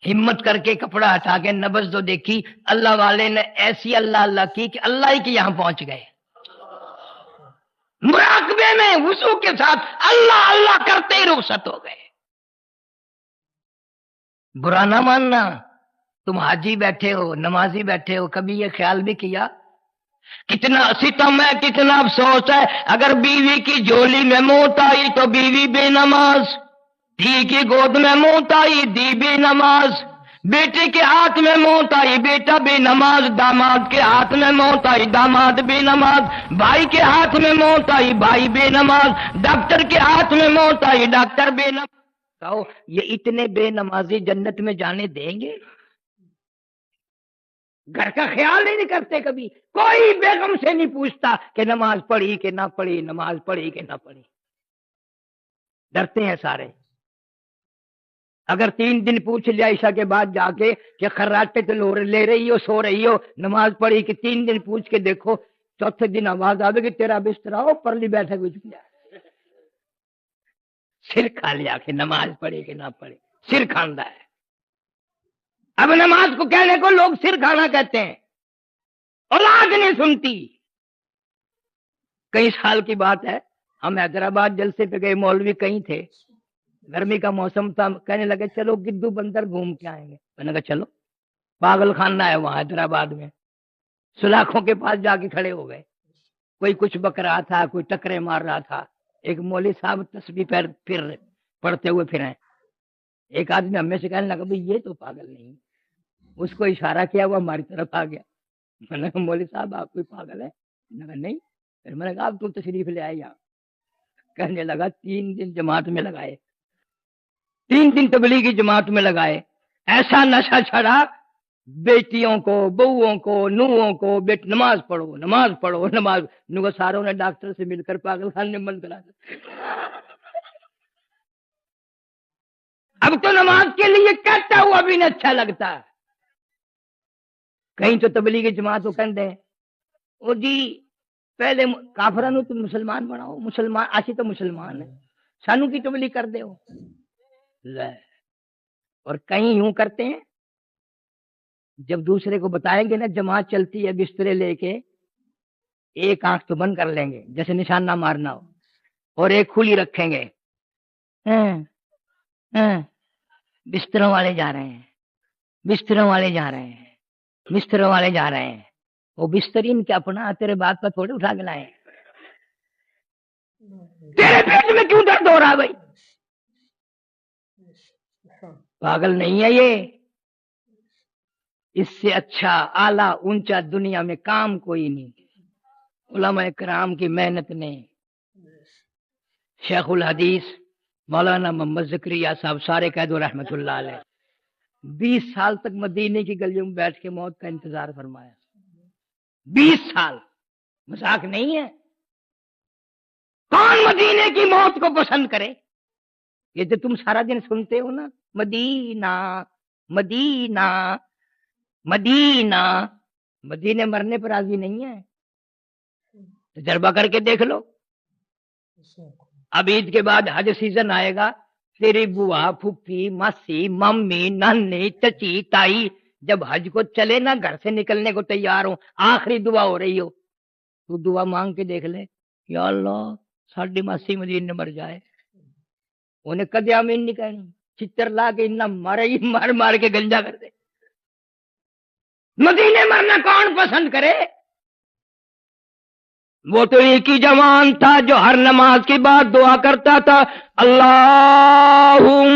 ہمت کر کے کپڑا ہٹا کے نبض تو دیکھی، اللہ والے نے ایسی اللہ اللہ کی کہ اللہ ہی کے یہاں پہنچ گئے. مراقبے میں وضو کے ساتھ اللہ اللہ کرتے ہی رخصت ہو گئے. برا نہ ماننا، تم حاجی بیٹھے ہو، نمازی بیٹھے ہو، کبھی یہ خیال بھی کیا کتنا ستم ہے، کتنا افسوس ہے اگر بیوی کی جھولی میں موت آئی تو بیوی بے نماز، دھی کی گود میں موت آئی دی بے نماز، بیٹے کے ہاتھ میں موت آئی بیٹا بے نماز، داماد کے ہاتھ میں موت آئی داماد بے نماز، بھائی کے ہاتھ میں موت آئی بھائی بے نماز، ڈاکٹر کے ہاتھ میں موت آئی ڈاکٹر بے نماز. کہو یہ اتنے بے نمازی جنت میں جانے دیں گے؟ گھر کا خیال ہی نہیں کرتے، کبھی کوئی بیگم سے نہیں پوچھتا کہ نماز پڑھی کہ نہ پڑھی، نماز پڑھی کہ نہ پڑھی. ڈرتے ہیں سارے. اگر 3 دن پوچھ لیا عشاء کے بعد جا کے کہ خراٹے تو لے رہی ہو، سو رہی ہو، نماز پڑھی کہ 3 دن پوچھ کے دیکھو، چوتھے دن آواز آئے کہ تیرا بستر ہو پرلی بیٹھک بچ گیا. سر کھا لیا کہ نماز پڑھے کہ نہ پڑھے، سر کھاندا ہے۔ اب نماز کو کہنے کو لوگ سر کھانا کہتے ہیں، اولاد نہیں سنتی۔ کئی سال کی بات ہے، ہم حیدرآباد جلسے پہ گئے، مولوی کہیں تھے، گرمی کا موسم تھا، کہنے لگے چلو گدو بندر گھوم کے آئیں گے۔ میں نے کہا چلو، پاگل خانہ ہے وہاں حیدرآباد میں۔ سلاخوں کے پاس جا کے کھڑے ہو گئے، کوئی کچھ بک رہا تھا، کوئی ٹکرے مار رہا تھا، ایک مولوی صاحب تسبیح پھر پڑھتے ہوئے پھریں۔ ایک آدمی ہمیں سے کہنے لگا بھئی یہ تو پاگل نہیں، اس کو اشارہ کیا، وہ ہماری طرف آ گیا۔ میں نے کہا مولوی صاحب آپ کوئی پاگل ہے؟ میں نے کہا نہیں۔ پھر میں نے کہا آپ تو تشریف لے آئے یہاں۔ کہنے لگا 3 دن جماعت میں لگائے، 3 دن تبلیغی جماعت میں لگائے، ایسا نشہ چھڑا، بیٹیوں کو، بہوؤں کو، نوہوں کو، نماز پڑھو نماز پڑھو نماز، نو ساروں نے ڈاکٹر سے مل کر پاگل خانے میں بند کرا دیا۔ اب تو نماز کے لیے کہتا ہوا بھی نہیں اچھا لگتا۔ کہیں تو تبلیغی جماعت کو کہتے ہیں او جی پہلے کافراں نو تو مسلمان بناؤ، مسلمان اسی تو مسلمان ہے، سانو کی تبلیغ کر دے ہو لے۔ اور کہیں یوں کرتے ہیں، جب دوسرے کو بتائیں گے نا جماعت چلتی ہے بسترے لے کے، ایک آنکھ تو بند کر لیں گے جیسے نشان نہ مارنا ہو، اور ایک کھلی رکھیں گے، بستروں والے جا رہے ہیں، بستروں والے جا رہے ہیں، بستروں والے جا رہے ہیں۔ وہ بسترین کے اپنا تیرے بات پر تھوڑے اٹھا کے لائے، تیرے پیٹ میں کیوں درد ہو رہا بھائی؟ پاگل نہیں ہے یہ۔ اس سے اچھا اعلیٰ اونچا دنیا میں کام کوئی نہیں۔ علماء کرام کی محنت نے، شیخ الحدیث مولانا محمد زکریا صاحب سارے قید رحمت اللہ علیہ 20 سال تک مدینے کی گلیوں میں بیٹھ کے موت کا انتظار فرمایا۔ 20 سال مذاق نہیں ہے۔ کون مدینے کی موت کو پسند کرے؟ یہ تو تم سارا دن سنتے ہو نا، مدینہ مدینہ مدینہ، مدینے مرنے پر راضی نہیں ہے۔ تجربہ کر کے دیکھ لو۔ اب عید کے بعد حج سیزن آئے گا، تیری بوا، پھوپھی، ماسی، ممی، نانی، چچی، تائی جب حج کو چلے نا، گھر سے نکلنے کو تیار ہو، آخری دعا ہو رہی ہو، تو دعا مانگ کے دیکھ لے، یا اللہ ساڈی ماسی مدینے مر جائے۔ انہیں کدی آمین نہیں کہنی، چتر لا کے اتنا مارے ہی مار مار کے گنجا کر دے۔ مدینے مرنا کون پسند کرے؟ وہ تو ایک ہی جوان تھا جو ہر نماز کے بعد دعا کرتا تھا، اللہم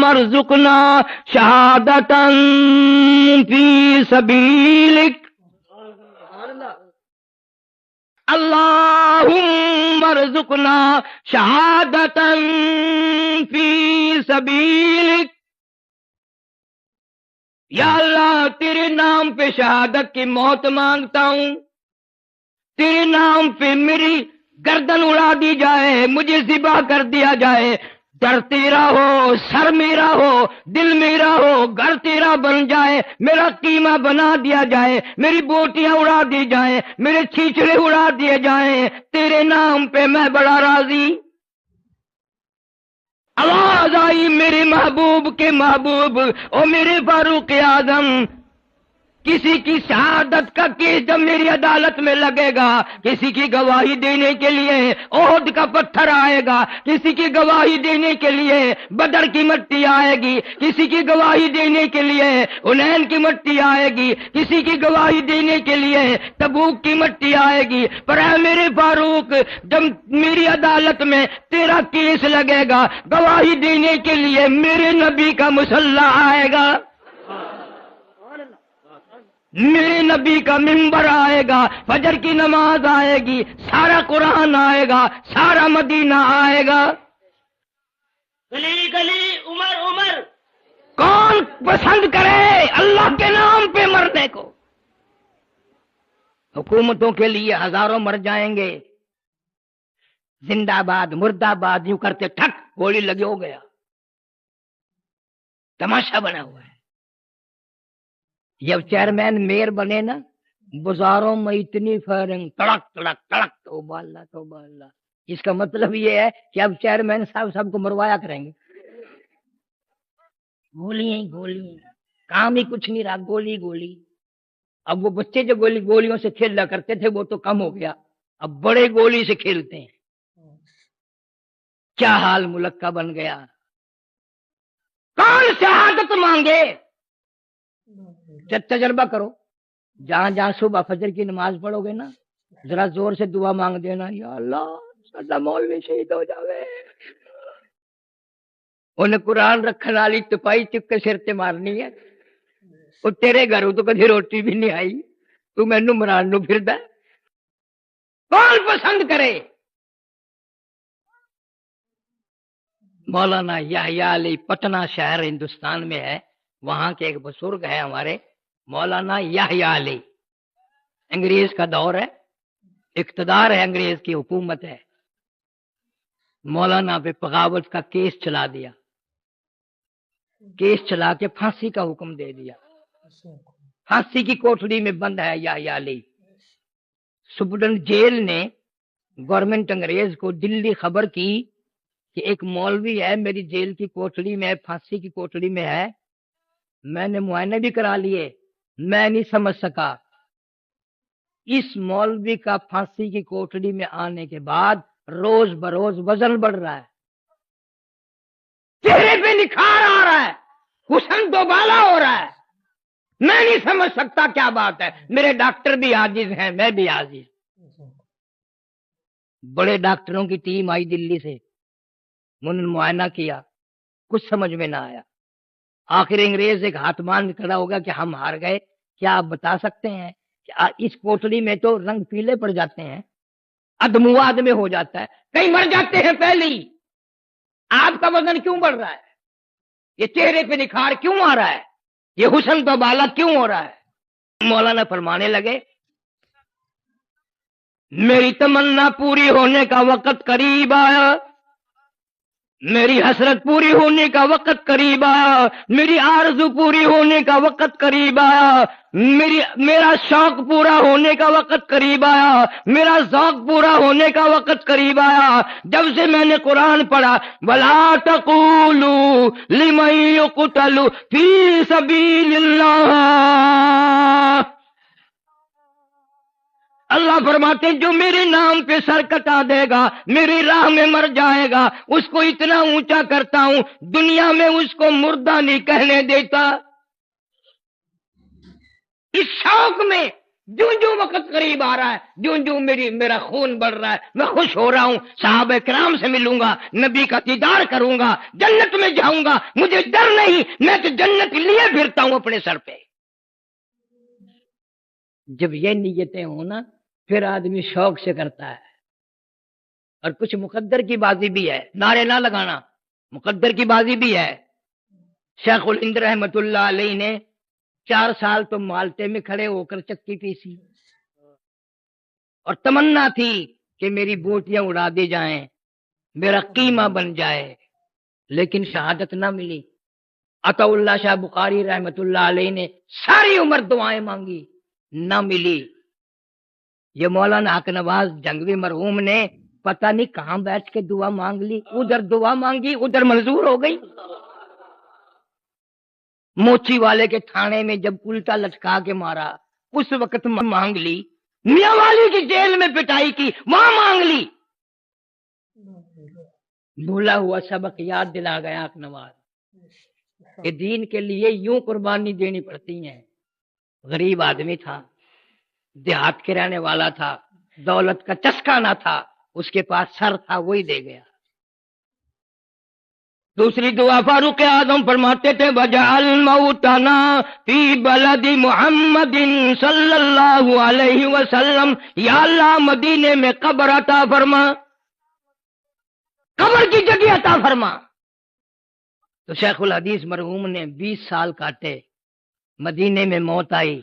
ارزقنا شہادتا فی سبیلک، اللہم ارزقنا شہادتا فی سبیلک، یا اللہ تیرے نام پہ شہادت کی موت مانگتا ہوں، تیرے نام پہ میری گردن اڑا دی جائے، مجھے ذبح کر دیا جائے، در تیرا ہو، سر میرا ہو، دل میرا ہو، گھر تیرا بن جائے، میرا قیمہ بنا دیا جائے، میری بوٹیاں اڑا دی جائیں، میرے چھیچڑے اڑا دیے جائیں، تیرے نام پہ میں بڑا راضی۔ آواز آئی میرے محبوب کے محبوب، او میرے فاروق اعظم، کسی کی شہادت کا کیس جب میری عدالت میں لگے گا، کسی کی گواہی دینے کے لیے احد کا پتھر آئے گا، کسی کی گواہی دینے کے لیے بدر کی مٹی آئے گی، کسی کی گواہی دینے کے لیے حنین کی مٹی آئے گی، کسی کی گواہی دینے کے لیے تبوک کی مٹی آئے گی، پر اے میرے فاروق جب میری عدالت میں تیرا کیس لگے گا، گواہی دینے کے لیے میرے نبی کا مسلح آئے گا، میرے نبی کا منبر آئے گا، فجر کی نماز آئے گی، سارا قرآن آئے گا، سارا مدینہ آئے گا، گلی گلی عمر عمر، کون پسند کرے اللہ کے نام پہ مرنے کو؟ حکومتوں کے لیے ہزاروں مر جائیں گے، زندہ باد مردہ آباد یوں کرتے ٹھک گولی لگی ہو گیا، تماشا بنا ہوا ہے۔ جب چیئرمین میئر بنے نا، بازاروں میں اتنی فائرنگ، تڑک تڑک تڑک، توبہ اللہ توبہ اللہ، اس کا مطلب یہ ہے کہ اب چیئرمین صاحب سب کو مروایا کریں گے. گولی کام ہی کچھ نہیں رہا, گولی. اب وہ بچے جو گولیوں سے کھیلا کرتے تھے وہ تو کم ہو گیا, اب بڑے گولی سے کھیلتے ہیں. کیا حال ملک کا بن گیا. کون شہادت مانگے؟ تجربہ کرو, جہاں جہاں صبح فجر کی نماز پڑھو گے نا, ذرا زور سے دعا مانگ دینا, یا اللہ سدا مولوی شہید ہو جاوے. انہیں قرآن رکھنے والی تپائی چک کے سر تے مارنی ہے. وہ تیرے گھروں تو کدی روٹی بھی نہیں آئی, تو مینو مران نو پھردا. کون پسند کرے؟ مولانا یحییٰ علی پٹنہ شہر ہندوستان میں ہے, وہاں کے ایک بزرگ ہے ہمارے مولانا یحییٰ علی. انگریز کا دور ہے, اقتدار ہے, انگریز کی حکومت ہے. مولانا پہ بغاوت کا کیس چلا دیا, کیس چلا کے پھانسی کا حکم دے دیا. پھانسی کی کوٹڑی میں بند ہے یحییٰ علی. سپرڈنٹ جیل نے گورنمنٹ انگریز کو دلی خبر کی کہ ایک مولوی ہے میری جیل کی کوٹڑی میں, پھانسی کی کوٹڑی میں ہے. میں نے معائنے بھی کرا لیے, میں نہیں سمجھ سکا. اس مولوی کا پھانسی کی کوٹڑی میں آنے کے بعد روز بروز وزن بڑھ رہا ہے, چہرے پہ نکھار آ رہا ہے, حسن دوبالا ہو رہا ہے. میں نہیں سمجھ سکتا کیا بات ہے. میرے ڈاکٹر بھی عاجز ہیں, میں بھی عاجز. بڑے ڈاکٹروں کی ٹیم آئی دلی سے, انہوں نے معائنہ کیا, کچھ سمجھ میں نہ آیا. آخر انگریز ایک ہاتھ مان کھڑا ہوگا کہ ہم ہار گئے, کیا آپ بتا سکتے ہیں کہ اس کوٹڑی میں تو رنگ پیلے پڑ جاتے ہیں, ادمواد میں ہو جاتا ہے, کئی مر جاتے ہیں پہلے ہی, آپ کا وزن کیوں بڑھ رہا ہے؟ یہ چہرے پہ نکھار کیوں آ رہا ہے؟ یہ حسن تو بالا کیوں ہو رہا ہے؟ مولانا فرمانے لگے میری تمنا پوری ہونے کا وقت قریب آیا, میری حسرت پوری ہونے کا وقت قریب آیا, میری آرزو پوری ہونے کا وقت قریب آیا, میرا شوق پورا ہونے کا وقت قریب آیا, میرا ذوق پورا ہونے کا وقت قریب آیا. جب سے میں نے قرآن پڑھا, وَلَا تَقُولُوا لِمَن يُقْتَلُ فِي سَبِيلِ اللَّهِ, اللہ فرماتے ہیں جو میرے نام پہ سر کٹا دے گا, میری راہ میں مر جائے گا, اس کو اتنا اونچا کرتا ہوں دنیا میں اس کو مردہ نہیں کہنے دیتا. اس شوق میں جو جو وقت قریب آ رہا ہے, جو جو میرا خون بڑھ رہا ہے, میں خوش ہو رہا ہوں. صحابہ کرام سے ملوں گا, نبی کا دیدار کروں گا, جنت میں جاؤں گا, مجھے ڈر نہیں, میں تو جنت لیے پھرتا ہوں اپنے سر پہ. جب یہ نیتیں ہوں نا, پھر آدمی شوق سے کرتا ہے. اور کچھ مقدر کی بازی بھی ہے, نعرے نہ لگانا, مقدر کی بازی بھی ہے. شیخ الہند رحمت اللہ علیہ نے 4 سال تو مالٹے میں کھڑے ہو کر چکی پیسی, اور تمنا تھی کہ میری بوٹیاں اڑا دی جائیں, میرا قیمہ بن جائے, لیکن شہادت نہ ملی. عطا اللہ شاہ بخاری رحمت اللہ علیہ نے ساری عمر دعائیں مانگی, نہ ملی. یہ مولانا حق نواز جنگوی مرحوم نے پتہ نہیں کہاں بیٹھ کے دعا مانگ لی, ادھر دعا مانگی ادھر منظور ہو گئی. موچی والے کے تھانے میں جب الٹا لٹکا کے مارا اس وقت مانگ لی, میاں والی کی جیل میں پٹائی کی وہاں مانگ لی. بھولا ہوا سبق یاد دلا گیا حق نواز کہ دین کے لیے یوں قربانی دینی پڑتی ہیں. غریب آدمی تھا, دیہات کے رہنے والا تھا, دولت کا چسکا نہ تھا, اس کے پاس سر تھا وہی دے گیا. دوسری دعا فاروق اعظم فرماتے تھے وجعل موتنا فی بلد محمد صلی اللہ علیہ وسلم, یا اللہ مدینے میں قبر عطا فرما, قبر کی جگہ عطا فرما. تو شیخ الحدیث مرحوم نے 20 سال کاٹے, مدینے میں موت آئی,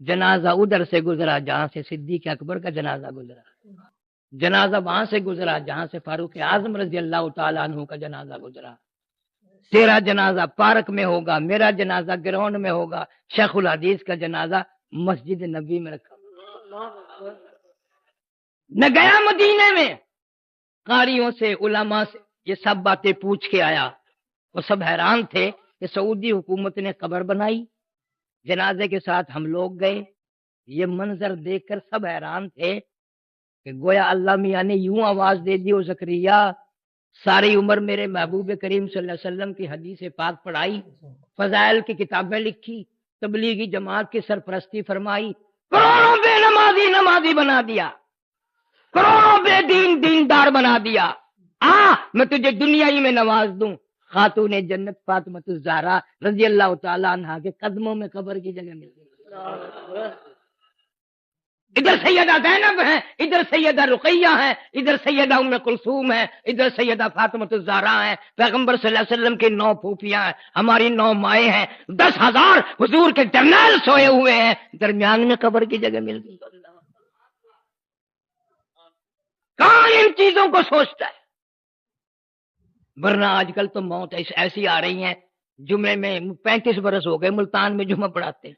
جنازہ ادھر سے گزرا جہاں سے صدیق اکبر کا جنازہ گزرا, جنازہ وہاں سے گزرا جہاں سے فاروق اعظم رضی اللہ تعالیٰ عنہ کا جنازہ گزرا. تیرا جنازہ پارک میں ہوگا, میرا جنازہ گراؤنڈ میں ہوگا, شیخ الحدیث کا جنازہ مسجد نبی میں رکھا. نہ گیا مدینے میں, قاریوں سے علماء سے یہ سب باتیں پوچھ کے آیا. وہ سب حیران تھے کہ سعودی حکومت نے قبر بنائی، جنازے کے ساتھ ہم لوگ گئے. یہ منظر دیکھ کر سب حیران تھے کہ گویا اللہ میاں نے یوں آواز دے دی، او زکریا ساری عمر میرے محبوب کریم صلی اللہ علیہ وسلم کی حدیث پاک پڑھائی، فضائل کی کتابیں لکھی، تبلیغی جماعت کی سرپرستی فرمائی، کروڑوں بے نمازی نمازی بنا دیا، کروڑوں بے دین دیندار بنا دیا. میں تجھے دنیا ہی میں نواز دوں. خاتون جنت فاطمہ الزہرا رضی اللہ تعالیٰ عنہا کے قدموں میں قبر کی جگہ مل گئی. ادھر سیدہ زینب ہیں، ادھر سیدہ رقیہ ہیں، ادھر سیدہ ام کلثوم ہیں، ادھر سیدہ فاطمہ الزہرا ہیں. پیغمبر صلی اللہ علیہ وسلم کی 9 پھوپھیاں ہیں، ہماری 9 مائیں ہیں، 10,000 حضور کے جرنیل سوئے ہوئے ہیں، درمیان میں قبر کی جگہ مل گئی. کون ان چیزوں کو سوچتا ہے؟ ورنہ آج کل تو موت ایسی آ رہی ہیں. جمعے میں 35 برس ہو گئے ملتان میں جمعہ پڑھاتے ہیں،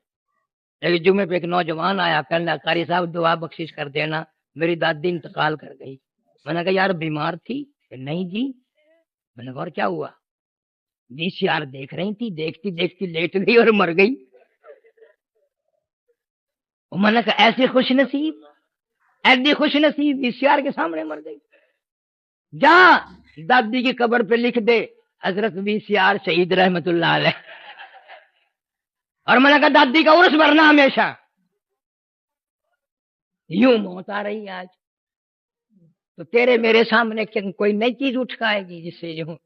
لیکن جمعے پہ ایک نوجوان آیا، کہنے قاری صاحب دعا بخشش کر دینا، میری دادی انتقال کر گئی. میں نے کہا یار بیمار تھی؟ کہ نہیں جی. میں نے کہا اور کیا ہوا؟ VCR دیکھ رہی تھی، دیکھتی دیکھتی لیٹ گئی اور مر گئی. میں نے کہا ایسی خوش نصیب VCR کے سامنے مر گئی. جا دادی کی قبر پہ لکھ دے حضرت VCR شہید رحمت اللہ علیہ. اور میں نے کہا دادی کا عرس بھرنا ہمیشہ. یوں موت آ رہی ہے آج تو تیرے میرے سامنے کوئی نئی چیز اٹھ آئے گی جس سے یوں.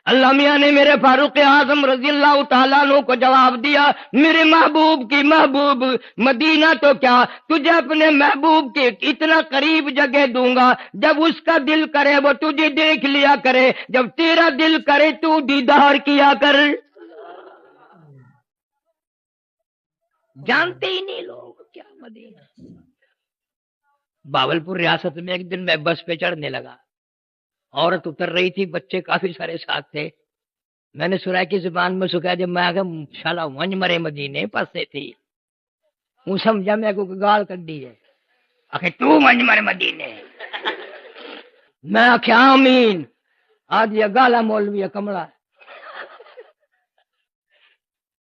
اللہ میاں نے میرے فاروق اعظم رضی اللہ تعالیٰ عنہ کو جواب دیا، میرے محبوب کی محبوب مدینہ تو کیا، تجھے اپنے محبوب کے اتنا قریب جگہ دوں گا، جب اس کا دل کرے وہ تجھے دیکھ لیا کرے، جب تیرا دل کرے تو دیدار کیا کر. جانتے ہی نہیں لوگ کیا مدینہ. باولپور ریاست میں ایک دن میں بس پہ چڑھنے لگا، عورت اتر رہی تھی، بچے کافی سارے ساتھ تھے. میں نے سرائے کی زبان میں سکھایا، جب میں آگا شالا ونج مرے مدینے پاسے تھی ہوں سمجھا میں کو گال کر دی ہے. آخر تو ونج مرے مدینے. میں آخیا آمین. آج یہ گالا مولوی ہے کمڑا.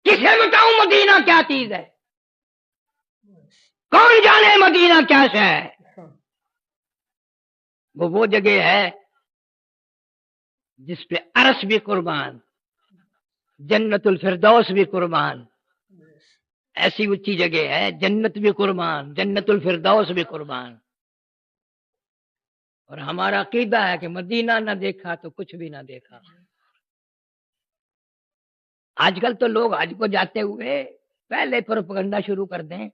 کسے بتاؤں مدینہ کیا چیز ہے؟ کون جانے مدینہ کیا ہے؟ وہ جگہ ہے جس پہ عرش بھی قربان، جنت الفردوس بھی قربان. ایسی اونچی جگہ ہے، جنت بھی قربان، جنت الفردوس بھی قربان. اور ہمارا عقیدہ ہے کہ مدینہ نہ دیکھا تو کچھ بھی نہ دیکھا. آج کل تو لوگ حج کو جاتے ہوئے پہلے پروپگنڈا شروع کر دیں،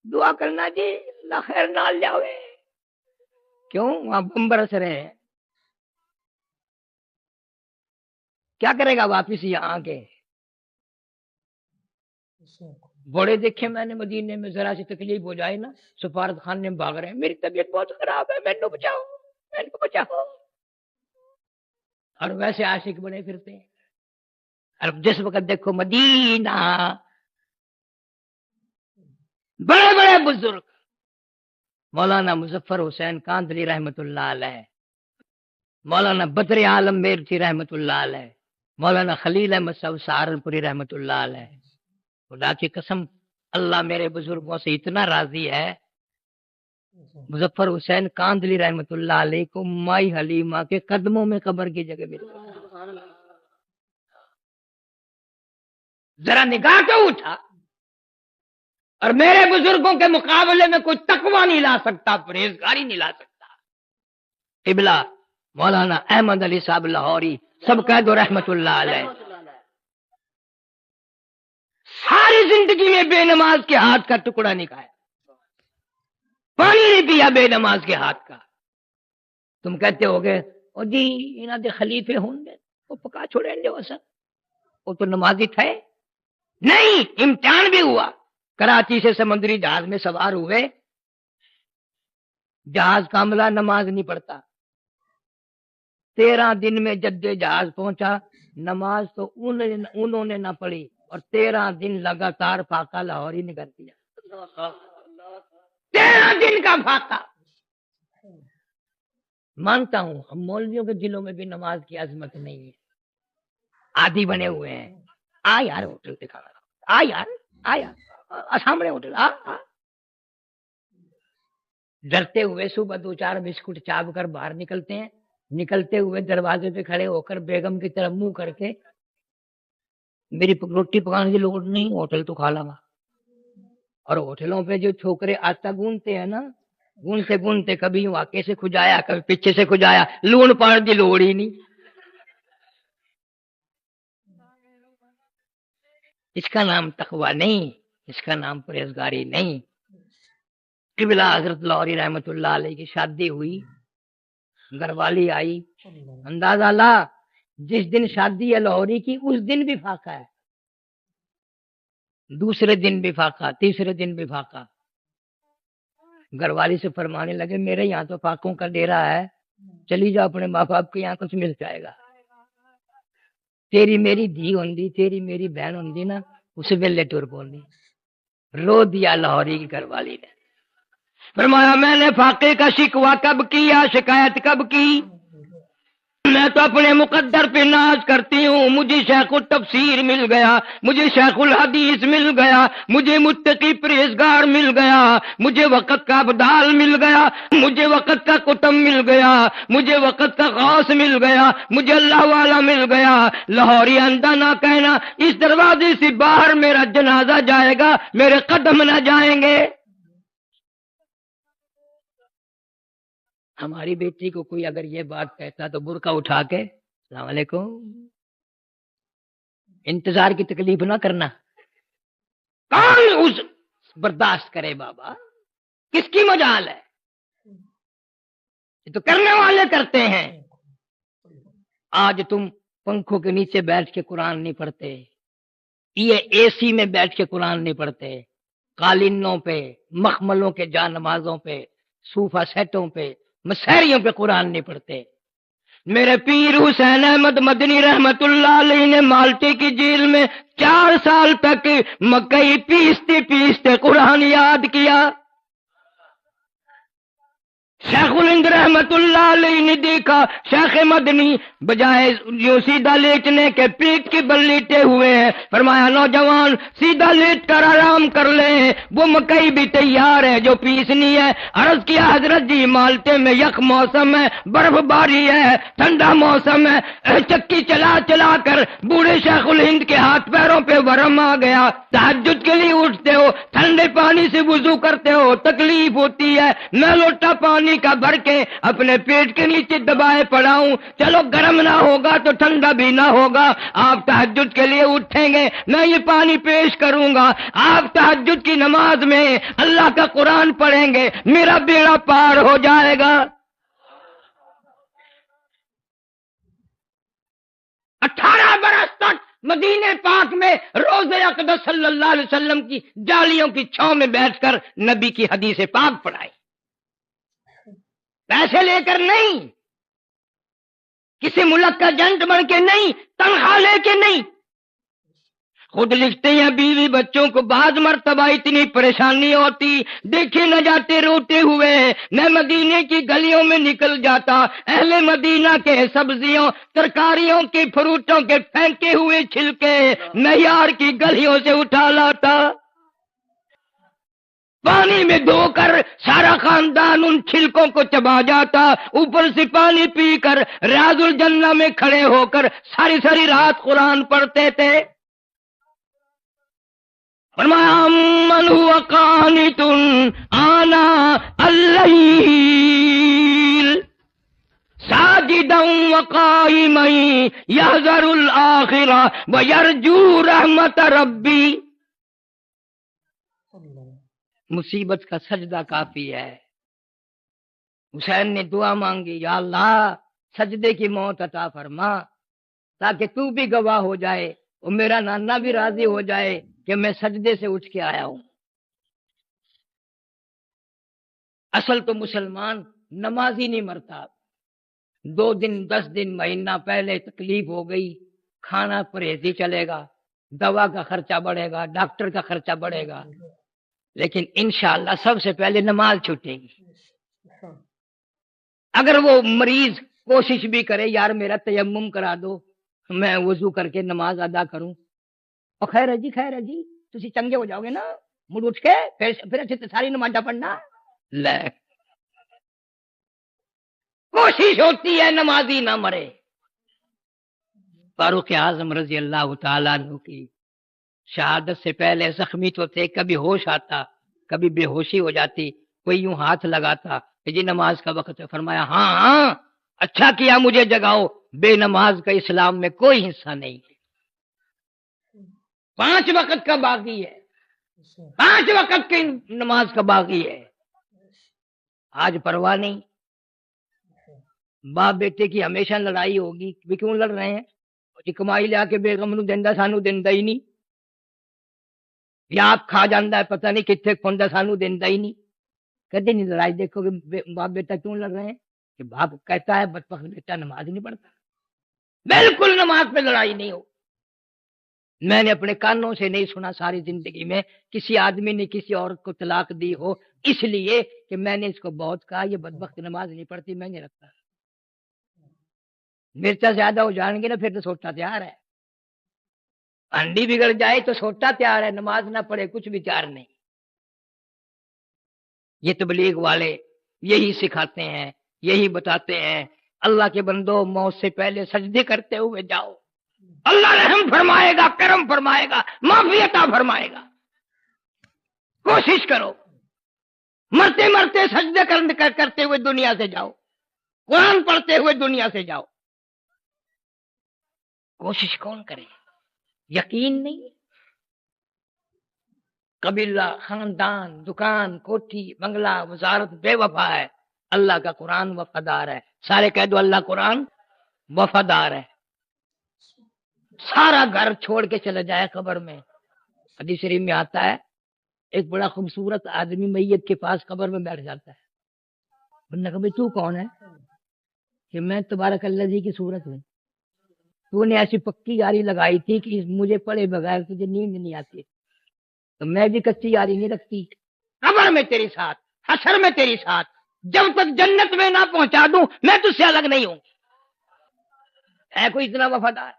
دعا کرنا جی اللہ خیر نال جاوے. کیوں؟ وہاں بم برس رہے ہیں. کیا کرے گا واپس یہاں کے؟ بڑے دیکھے میں نے مدینے میں، ذرا سی تکلیف ہو جائے نا سفارت خانے میں بھاگ رہے ہیں، میری طبیعت بہت خراب ہے، میں بچاؤ. اور ویسے عاشق بنے پھرتے ہیں. اور جس وقت دیکھو مدینہ، بڑے بڑے بزرگ، مولانا مظفر حسین کاندلی رحمت اللہ علیہ، مولانا بدر عالم میرٹھی رحمت اللہ علیہ، مولانا خلیل احمد صاحب سہارنپوری رحمت اللہ علیہ. خدا کی قسم اللہ میرے بزرگوں سے اتنا راضی ہے. مظفر حسین کاندلی رحمت اللہ علیہ کو مائی حلیمہ کے قدموں میں قبر کی جگہ مل گئی. ذرا نگاہ تو اٹھا. اور میرے بزرگوں کے مقابلے میں کوئی تقوی نہیں لا سکتا، پرہیزگاری نہیں لا سکتا. قبلہ مولانا احمد علی صاحب لاہوری سب کہہ دو رحمت اللہ علیہ، ساری زندگی میں بے نماز کے ہاتھ کا ٹکڑا نہیں کھایا، پانی نہیں پیا بے نماز کے ہاتھ کا. تم کہتے ہو گے او جی انہاں دے خلیفے ہوں گے وہ پکا چھوڑیں گے، وہ تو نمازی تھے. نہیں، امتحان بھی ہوا. کراچی سے سمندری جہاز میں سوار ہوئے، جہاز کا عملہ نماز نہیں پڑھتا. 13 دن میں جدے جہاز پہنچا، نماز تو انہوں نے نہ پڑھی، اور 13 دن لگاتار فاقہ لاہور ہی نکل دیا. 13 دن کا فاقہ. مانتا ہوں ہم مولویوں کے دلوں میں بھی نماز کی عظمت نہیں ہے، عادی بنے ہوئے ہیں. آ یار ہوٹل پہ کھانا کھاؤ، آ یار، آ یار سامنے ہوٹل، آ. ڈرتے ہوئے صبح 2-4 بسکٹ چاب کر باہر نکلتے ہیں، نکلتے ہوئے دروازے پہ کھڑے ہو کر بیگم کی طرف منہ کر کے میری روٹی پکانے کی لوڑ نہیں، ہوٹل تو کھا لگا. اور ہوٹلوں پہ جو چھوکرے آٹا گونتے ہیں نا، گونتے گونتے کبھی یوں آگے سے کھجایا کبھی پیچھے سے کھجایا، لون پان کی لوڑ ہی نہیں. اس کا نام تقوی نہیں، اس کا نام پرہیزگاری نہیں. قبلہ حضرت لاہوری رحمت اللہ علیہ کی شادی ہوئی، گھر والی آئی، اندازہ لا جس دن شادی ہے لاہوری کی اس دن بھی فاقہ ہے، دوسرے دن بھی فاقہ، تیسرے دن بھی فاقہ. گھر والی سے فرمانے لگے میرے یہاں تو فاقوں کا ڈیرا ہے، چلی جاؤ اپنے ماں باپ کے یہاں کچھ مل جائے گا. تیری میری دھی ہوندی، تیری میری بہن ہوندی نا، اسے ویلے ٹور بولنی. رو دیا لاہوری کی گھر والی نے. فرمایا میں نے فاقے کا شکوہ کب کیا، شکایت کب کی؟ میں تو اپنے مقدر پہ ناز کرتی ہوں. مجھے شیخ التفسیر مل گیا، مجھے شیخ الحدیث مل گیا، مجھے متقی پرہیزگار مل گیا، مجھے وقت کا ابدال مل گیا، مجھے وقت کا کتب مل گیا، مجھے وقت کا غوث مل گیا، مجھے اللہ والا مل گیا. لاہوری اندھا نہ کہنا اس دروازے سے باہر میرا جنازہ جائے گا، میرے قدم نہ جائیں گے. ہماری بیٹی کو کوئی اگر یہ بات کہتا تو برقع اٹھا کے السلام علیکم. انتظار کی تکلیف نہ کرنا. کون اس برداشت کرے بابا، کس کی مجال ہے؟ یہ تو کرنے والے کرتے ہیں. آج تم پنکھوں کے نیچے بیٹھ کے قرآن نہیں پڑھتے، یہ اے سی میں بیٹھ کے قرآن نہیں پڑھتے، قالینوں پہ، مخملوں کے جا نمازوں پہ، صوفہ سیٹوں پہ، مسحریوں پہ قرآن نہیں پڑھتے. میرے پیر حسین احمد مدنی رحمت اللہ علیہ نے مالٹے کی جیل میں 4 سال تک مکئی پیستے پیستے قرآن یاد کیا. شیخ الہند رحمت اللہ علیہ نے دیکھا شیخ مدنی بجائے یوں سیدھا لیٹنے کے پیٹ کے بل لیٹے ہوئے ہیں. فرمایا نوجوان سیدھا لیٹ کر آرام کر لیں، وہ مکئی بھی تیار ہے جو پیسنی ہے. عرض کیا حضرت جی مالٹے میں یک موسم ہے، برف باری ہے، ٹھنڈا موسم ہے، چکی چلا چلا کر بوڑھے شیخ الہند کے ہاتھ پیروں پہ ورم آ گیا. تہجد کے لیے اٹھتے ہو، ٹھنڈے پانی سے وضو کرتے ہو، تکلیف ہوتی ہے، میں لوٹا پانی کا بھر کے اپنے پیٹ کے نیچے دبائے پڑا ہوں. چلو گرم نہ ہوگا تو ٹھنڈا بھی نہ ہوگا. آپ تہجد کے لیے اٹھیں گے، میں یہ پانی پیش کروں گا. آپ تہجد کی نماز میں اللہ کا قرآن پڑھیں گے، میرا بیڑا پار ہو جائے گا. 18 برس تک مدینے پاک میں روز اقدس صلی اللہ علیہ وسلم کی جالیوں کی چھاؤں میں بیٹھ کر نبی کی حدیث پاک پڑھائی. پیسے لے کر نہیں، کسی ملک کا جنٹ بن کے نہیں، تنخواہ لے کے نہیں. خود لکھتے ہیں بیوی بچوں کو بعض مرتبہ اتنی پریشانی ہوتی، دیکھے نہ جاتے روتے ہوئے. میں مدینے کی گلیوں میں نکل جاتا، اہل مدینہ کے سبزیوں ترکاریوں کے فروٹوں کے پھینکے ہوئے چھلکے معیار کی گلیوں سے اٹھا لاتا، پانی میں دھو کر سارا خاندان ان چھلکوں کو چبا جاتا، اوپر سے پانی پی کر ریاض الجنہ میں کھڑے ہو کر ساری ساری رات قرآن پڑھتے تھے. فرمایا من هو قانت آناء الليل ساجدا وقائما يحذر الآخرة ويرجو رحمت ربی. مصیبت کا سجدہ کافی ہے. حسین نے دعا مانگی، یا اللہ سجدے کی موت عطا فرما تاکہ تو بھی گواہ ہو جائے اور میرا نانا بھی راضی ہو جائے کہ میں سجدے سے اٹھ کے آیا ہوں. اصل تو مسلمان نمازی نہیں مرتا. 2 دن 10 دن مہینہ پہلے تکلیف ہو گئی، کھانا پرہیزی چلے گا، دوا کا خرچہ بڑھے گا، ڈاکٹر کا خرچہ بڑھے گا، لیکن انشاءاللہ سب سے پہلے نماز چھوٹے گی. اگر وہ مریض کوشش بھی کرے یار میرا تیمم کرا دو میں وضو کر کے نماز ادا کروں، اور خیر ہے جی تسی چنگے ہو جاؤ گے نا، مڑ اٹھ کے پھر اچھے ساری نماز پڑھنا، لے کوشش ہوتی ہے نمازی نہ مرے۔ فاروق اعظم رضی اللہ تعالیٰ عنہ کی شہادت سے پہلے زخمی تو تھے، کبھی ہوش آتا کبھی بے ہوشی ہو جاتی، کوئی یوں ہاتھ لگاتا کہ جی نماز کا وقت ہے، فرمایا ہاں اچھا کیا مجھے جگاؤ، بے نماز کا اسلام میں کوئی حصہ نہیں، 5 وقت کا باقی ہے، 5 وقت کی نماز کا باقی ہے۔ آج پرواہ نہیں، باپ بیٹے کی ہمیشہ لڑائی ہوگی، بھی کیوں لڑ رہے ہیں جی کمائی لیا کے بیگم نو دیندا سانو دیندا ہی نہیں، یا آپ کھا جاندا ہے پتہ نہیں کتنے کھوندا سانو دیندا ہی نہیں، کدی نہیں لڑائی دیکھو کہ باپ بیٹا کیوں لڑ رہے ہیں کہ باپ کہتا ہے بدبخت بیٹا نماز نہیں پڑھتا، بالکل نماز پہ لڑائی نہیں ہو۔ میں نے اپنے کانوں سے نہیں سنا ساری زندگی میں کسی آدمی نے کسی عورت کو طلاق دی ہو اس لیے کہ میں نے اس کو بہت کہا یہ بدبخت نماز نہیں پڑھتی میں نہیں رکھتا، مرچا زیادہ ہو جائیں گے نا پھر تو سوٹا تیار ہے، انڈی بگڑ جائے تو سوٹا تیار ہے، نماز نہ پڑھے کچھ بھی تیار نہیں۔ یہ تبلیغ والے یہی سکھاتے ہیں، یہی بتاتے ہیں، اللہ کے بندو موت سے پہلے سجدے کرتے ہوئے جاؤ، اللہ رحم فرمائے گا، کرم فرمائے گا، معافی عطا فرمائے گا، کوشش کرو، مرتے مرتے سجدے کرتے ہوئے دنیا سے جاؤ، قرآن پڑھتے ہوئے دنیا سے جاؤ، کوشش کون کرے؟ یقین نہیں، قبیلہ خاندان دکان کوٹھی بنگلہ وزارت بے وفا ہے، اللہ کا قرآن وفادار ہے، سارے کہہ دو اللہ قرآن وفادار ہے، سارا گھر چھوڑ کے چلا جائے قبر میں، حدیث شریف میں آتا ہے ایک بڑا خوبصورت آدمی میت کے پاس قبر میں بیٹھ جاتا ہے، بندہ کہا تو کون ہے کہ میں تبارک اللہ جی کی صورت ہوں، تو نے ایسی پکی یاری لگائی تھی کہ مجھے پڑھے بغیر تجھے نیند نہیں آتی، تو میں بھی کچی یاری نہیں رکھتی، قبر میں تیری ساتھ حشر میں تیری ساتھ، جب تک جنت میں نہ پہنچا دوں میں تجھ سے الگ نہیں ہوں، ہے کوئی اتنا وفادار؟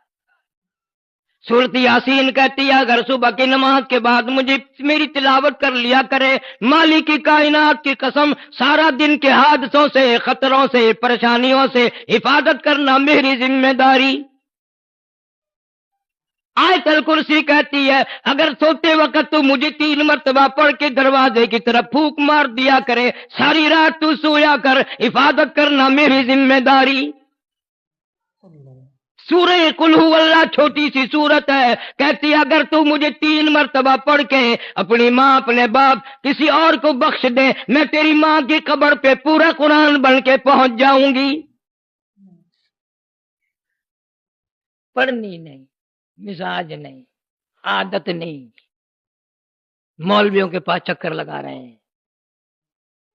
سورت یاسین کہتی ہے اگر صبح کی نماز کے بعد مجھے میری تلاوت کر لیا کرے، مالک کی کائنات کی قسم سارا دن کے حادثوں سے خطروں سے پریشانیوں سے حفاظت کرنا میری ذمہ داری۔ آیت الکرسی کہتی ہے اگر سوتے وقت تو مجھے 3 مرتبہ پڑھ کے دروازے کی طرف پھونک مار دیا کرے، ساری رات تو سویا کر، حفاظت کرنا میری ذمہ داری۔ سورہ قل ہو اللہ چھوٹی سی سورت ہے، کہتی ہے اگر تو مجھے 3 مرتبہ پڑھ کے اپنی ماں اپنے باپ کسی اور کو بخش دے، میں تیری ماں کی قبر پہ پورا قرآن بن کے پہنچ جاؤں گی۔ پڑھنی نہیں، مزاج نہیں، عادت نہیں، مولویوں کے پاس چکر لگا رہے ہیں،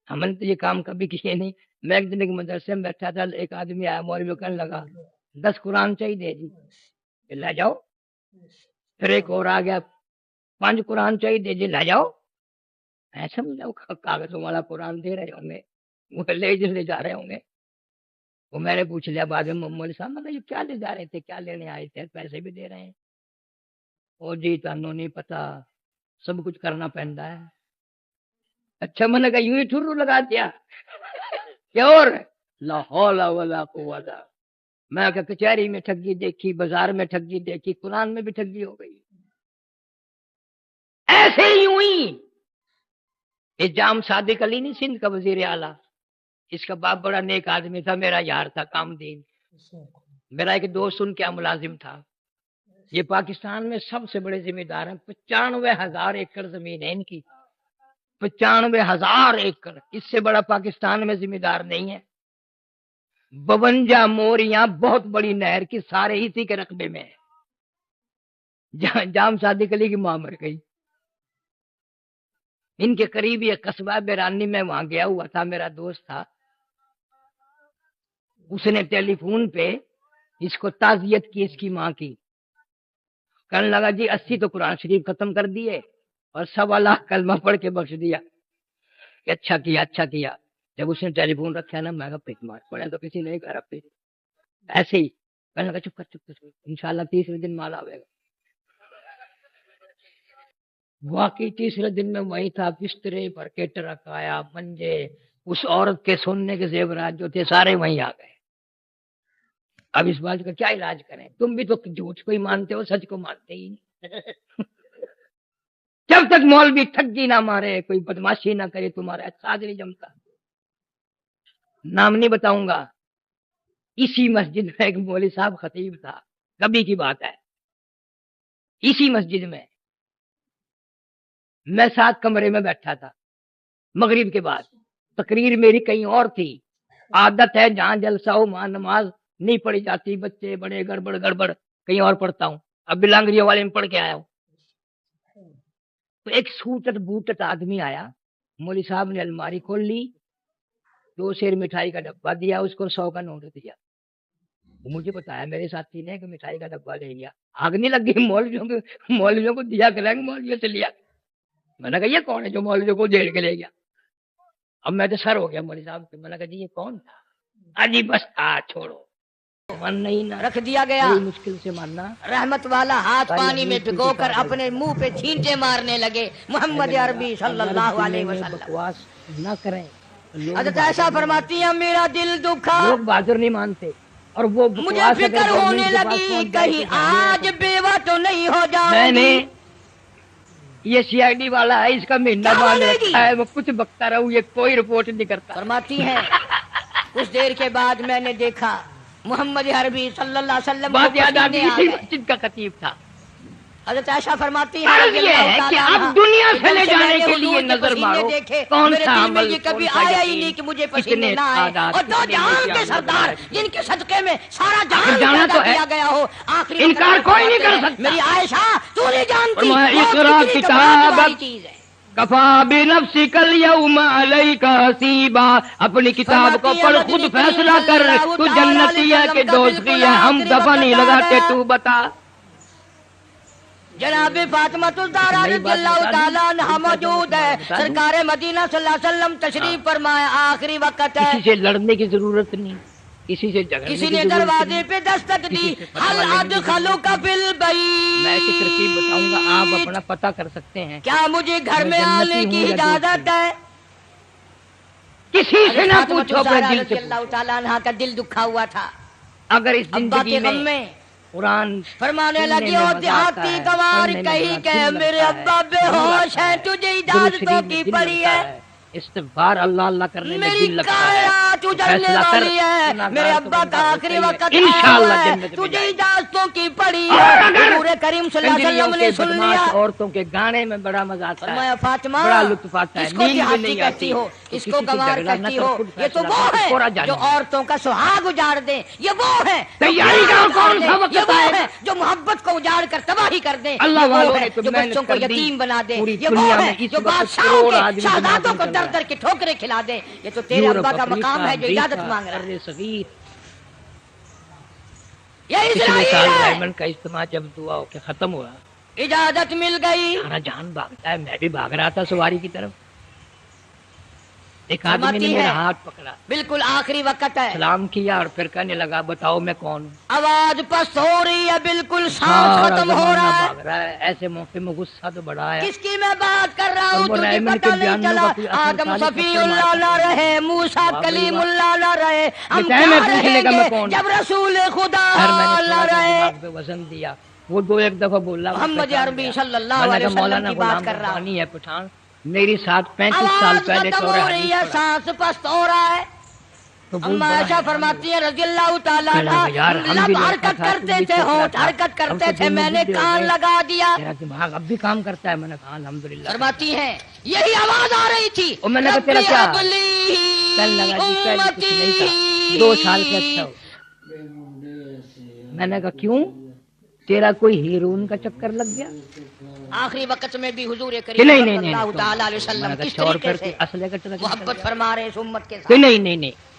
ہم نے تو یہ کام کبھی کیے نہیں۔ میں ایک دن ایک مدرسے میں بیٹھا تھا، ایک آدمی آیا مولوی کہنے لگا 10 قرآن چاہیے جی، لے جاؤ، پھر ایک اور آ گیا 5 قرآن چاہیے جی، لے جاؤ، ایسا مجھے کاغذوں والا قرآن دے رہے ہوں گے، وہ لے جا رہے ہوں گے، وہ میں نے پوچھ لیا بعد میں مولوی صاحب مطلب یہ کیا لے جا رہے تھے، کیا لینے آئے تھے، پیسے بھی دے رہے ہیں، اور جی تانوں نہیں پتا سب کچھ کرنا پہنتا ہے۔ اچھا میں نے کہا یوں ہی ٹھرو لگا دیا کیا اور لا حول ولا قوت، میں کہ کچہری میں ٹھگی دیکھی، بازار میں ٹھگی دیکھی، قرآن میں بھی ٹھگی ہو گئی، ایسے یوں ہی۔ یہ جام صادق علی نہیں سندھ کا وزیر اعلیٰ، اس کا باپ بڑا نیک آدمی تھا، میرا یار تھا کامدین، میرا ایک دوست ان کا ملازم تھا، یہ پاکستان میں سب سے بڑے ذمہ دار ہیں، 95,000 ایکڑ زمین ہے ان کی، 95,000 ایکڑ، اس سے بڑا پاکستان میں ذمہ دار نہیں ہے، 52 موریاں بہت بڑی نہر کی سارے اسی کے رقبے میں ہے۔ جام صادق علی کی ماں مر گئی، ان کے قریب یہ قصبہ بیرانی میں وہاں گیا ہوا تھا، میرا دوست تھا، اس نے ٹیلی فون پہ اس کو تعزیت کی اس کی ماں کی، کہنے لگا جی 80 تو قرآن شریف ختم کر دیے اور 1.25 لاکھ کلمہ پڑھ کے بخش دیا کہ اچھا کیا اچھا کیا۔ جب اس نے ٹیلی فون رکھا نا میں کہا پک مار پڑے تو کسی نہیں کرا پک ایسے ہی میں نے کہا چپ کر انشاءاللہ تیسرے دن مال آئے گا. واقعی تیسرے دن میں وہی تھا, بسترے پر کے ٹرک آیا, منجے, اس عورت کے سننے کے زیورات جو تھے سارے وہیں آ گئے. اب اس بات کا کیا علاج کریں؟ تم بھی تو جھوٹ کو ہی مانتے ہو, سچ کو مانتے ہی نہیں. جب تک مولوی ٹھگی نہ مارے, کوئی بدماشی نہ کرے, تمہارا ساتھ نہیں جمتا. نام نہیں بتاؤں گا. اسی مسجد میں ایک مولوی صاحب خطیب تھا, کبھی کی بات ہے, اسی مسجد میں میں ساتھ کمرے میں بیٹھا تھا. مغرب کے بعد تقریر میری کہیں اور تھی. عادت ہے جہاں جلسہ ہو وہاں نماز نہیں پڑھی جاتی, بچے بڑے گڑبڑ کہیں اور پڑھتا ہوں. اب بلانگریوں والے میں پڑھ کے آیا ہوں. تو ایک سوٹت بوٹت آدمی آیا, مولوی صاحب نے الماری کھول لی, 2 سیر مٹھائی کا ڈبہ دیا, اس کو 100 کا نوٹ دیا. مجھے بتایا میرے ساتھی نے کہ مٹھائی کا ڈبہ لے لیا. آگ نہیں لگ گئی مولویوں کو دیا کریں گے, مولویوں سے لیا. میں نے کہا یہ کون ہے جو مولویوں کو دیر کے لے گیا؟ اب میں تو سر ہو گیا مولوی صاحب کے. میں نے کہا جی یہ کون تھا؟ اجی بس چھوڑو, من نہیں نہ رکھ دیا گیا. بڑی مشکل سے ماننا. رحمت والا ہاتھ پانی میں ڈگو کر اپنے منہ پہ چھینٹے مارنے لگے. محمد عربی صلی اللہ علیہ وسلم بکواس نہ کریں. حضرت عائشہ فرماتی ہیں میرا دل دکھا, لوگ بہادر نہیں مانتے, اور وہ مجھے فکر ہونے لگی کہیں آج بیوہ تو نہیں ہو جاؤں. میں نے یہ سی آئی ڈی والا ہے, اس کا مہینہ باندھ رکھا ہے, وہ کچھ بکتا رہوں, یہ کوئی رپورٹ نہیں کرتا. فرماتی ہیں کچھ دیر کے بعد میں نے دیکھا محمد عربی صلی اللہ علیہ وسلم بات یاد آ گئی, اسی مسجد کا خطیب تھا. حضرت عائشہ فرماتی ہیں عرض یہ ہے کہ اب دنیا سے لے جانے کے لیے نظر مارو, کون سا عمل, یہ کبھی آیا ہی نہیں کہ مجھے پسینے نہ آئے. اور 2 جہان کے سردار جن کے صدقے میں سارا جہان پیدا کیا گیا ہو, آخری انکار کوئی نہیں کر سکتا. میری عائشہ تو نہیں جانتی اقرا کتابک کفا بنفسک الیوم علیک حسیبا. اپنی کتاب کو پڑھ, خود فیصلہ کر, تو جنتی ہے کہ دوزخی ہے, ہم دفع نہیں لگاتے, تو بتا. جناب فاطمہ الزہرا رضی اللہ تعالیٰ عنہا موجود ہے. سرکار مدینہ صلی اللہ علیہ وسلم تشریف فرمائے, آخری وقت ہے. کسی سے لڑنے کی ضرورت نہیں, کسی سے جھگڑنے کی کسی نے دروازے پہ دستک دی, حل ادخلوک بالبیت. میں ایک ترکیب بتاؤں گا, آپ اپنا پتہ کر سکتے ہیں. کیا مجھے گھر میں آنے کی اجازت ہے؟ کسی سے نہ پوچھو, اپنے دل رضی سے اللہ تعالیٰ عنہا کا دل دکھا ہوا تھا. اگر اس ابا کے زندگی غم میں قرآن فرمانے لگی, اور دیہاتی گوار کہیں کہ میرے ابا بے ہوش ہیں, تجھے اجازتوں کی پڑی ہے. استغفار اللہ اللہ کرنے میں میری دل لگتا کائنات اجڑنے والی ہے, میرے ابا کا آخری وقت انشاءاللہ آیا ہے, جنت میں تجھے جائیں. اجازتوں کی پڑی ہے. حضور کریم صلی اللہ علیہ وسلم نے سن لیا. عورتوں کے گانے میں بڑا مزہ آتا فرمایا ہے, فاطمہ بڑا لطف آتا ہے, اس کو نیند بھی دیہاتی نہیں کہتی آتی ہو, تو اس کسی کو سے گوار جھگڑا نہ کہتی کر, ہو, خود یہ تو فیصلہ وہ کر, تھوڑا ہے جانے جو دو. عورتوں کا سہاگ اجاڑ دیں, یہ وہ ہے تیاری کا کون سا وقت یہ وہ آئے گا؟ ہے جو محبت کو اجاڑ کر تباہی کر دیں, اللہ یہ وہ والوں ہے نے تو جو محنت بچوں کو کر دی. یتیم بنا دے, پوری یہ وہ دنیا ہے میں اس جو وقت بادشاہوں کروڑ کے آدمی شہزادوں کو دماغ در در کے ٹھوکریں کھلا دے. یہ تو تیرے ابا کا مقام ہے جو اجازت مانگ رہا ہے. یہ پچھلے سال اسرائیل ہے. ڈائمنڈ کا اجتماع جب دعا ہو کے ختم ہوا, اجازت مل گئی. سارا جہان بھاگتا ہے, میں بھی بھاگ رہا تھا سواری کی طرف. ایک آدمی نے میرا ہاتھ پکڑا, بالکل آخری وقت ہے, سلام کیا اور پھر کہنے لگا بتاؤ میں کون ہوں. آواز پست ہو رہی ہے, بالکل سانس سارا ختم ہو زمانہ رہا ہے. بھاگ رہا ہے. ایسے موقع میں غصہ تو بڑا ہے. کس کی میں بات کر رہا اور ہوں وہ تجھے رحمن پتہ کے نہیں بیانوں چلا. کا کوئی اثر آدم صالح صفی پتھر اللہ نہ مارتا ہے. رہے, موسیٰ واہ کلیم بھائی واہ. اللہ نہ رہے, ہم بیٹا کیا میں پوچھنے رہیں کا میں گے کون جب رسول خدا خیر میں نے نہ تھوڑا سا رہے. دماغ پہ وزن دیا, وہ 2-1 دفعہ بولا. محمد عربی صلی اللہ علیہ وسلم کی بات کر رہا ہوں. ہے پٹھان میری ساتھ 35 سال آواز پہلے ختم ہو رہی ہے, سانس پست ہو رہا ہے. اما عائشہ فرماتی ہیں رضی اللہ تعالیٰ عنہا, لب حرکت کرتے تھے, ہونٹ حرکت کرتے تھے, میں نے کان لگا دیا. میرا دماغ اب بھی کام کرتا ہے. میں نے کہا الحمدللہ. فرماتی ہیں یہی آواز آ رہی تھی, اور میں نے کہا تیرا کیا کہنے لگا, جی پہلے کچھ نہیں تھا, 2 سال سے اچھا ہو. میں نے کہا کیوں, تیرا کوئی ہیرون کا چکر لگ گیا؟ آخری وقت میں بھی حضور کہ کریم نہیں صلی اللہ تعالیٰ علیہ وسلم کس طریقے سے اصلے کا ٹرک محبت فرما رہے ہیں اس امت کے ساتھ. کہ نہیں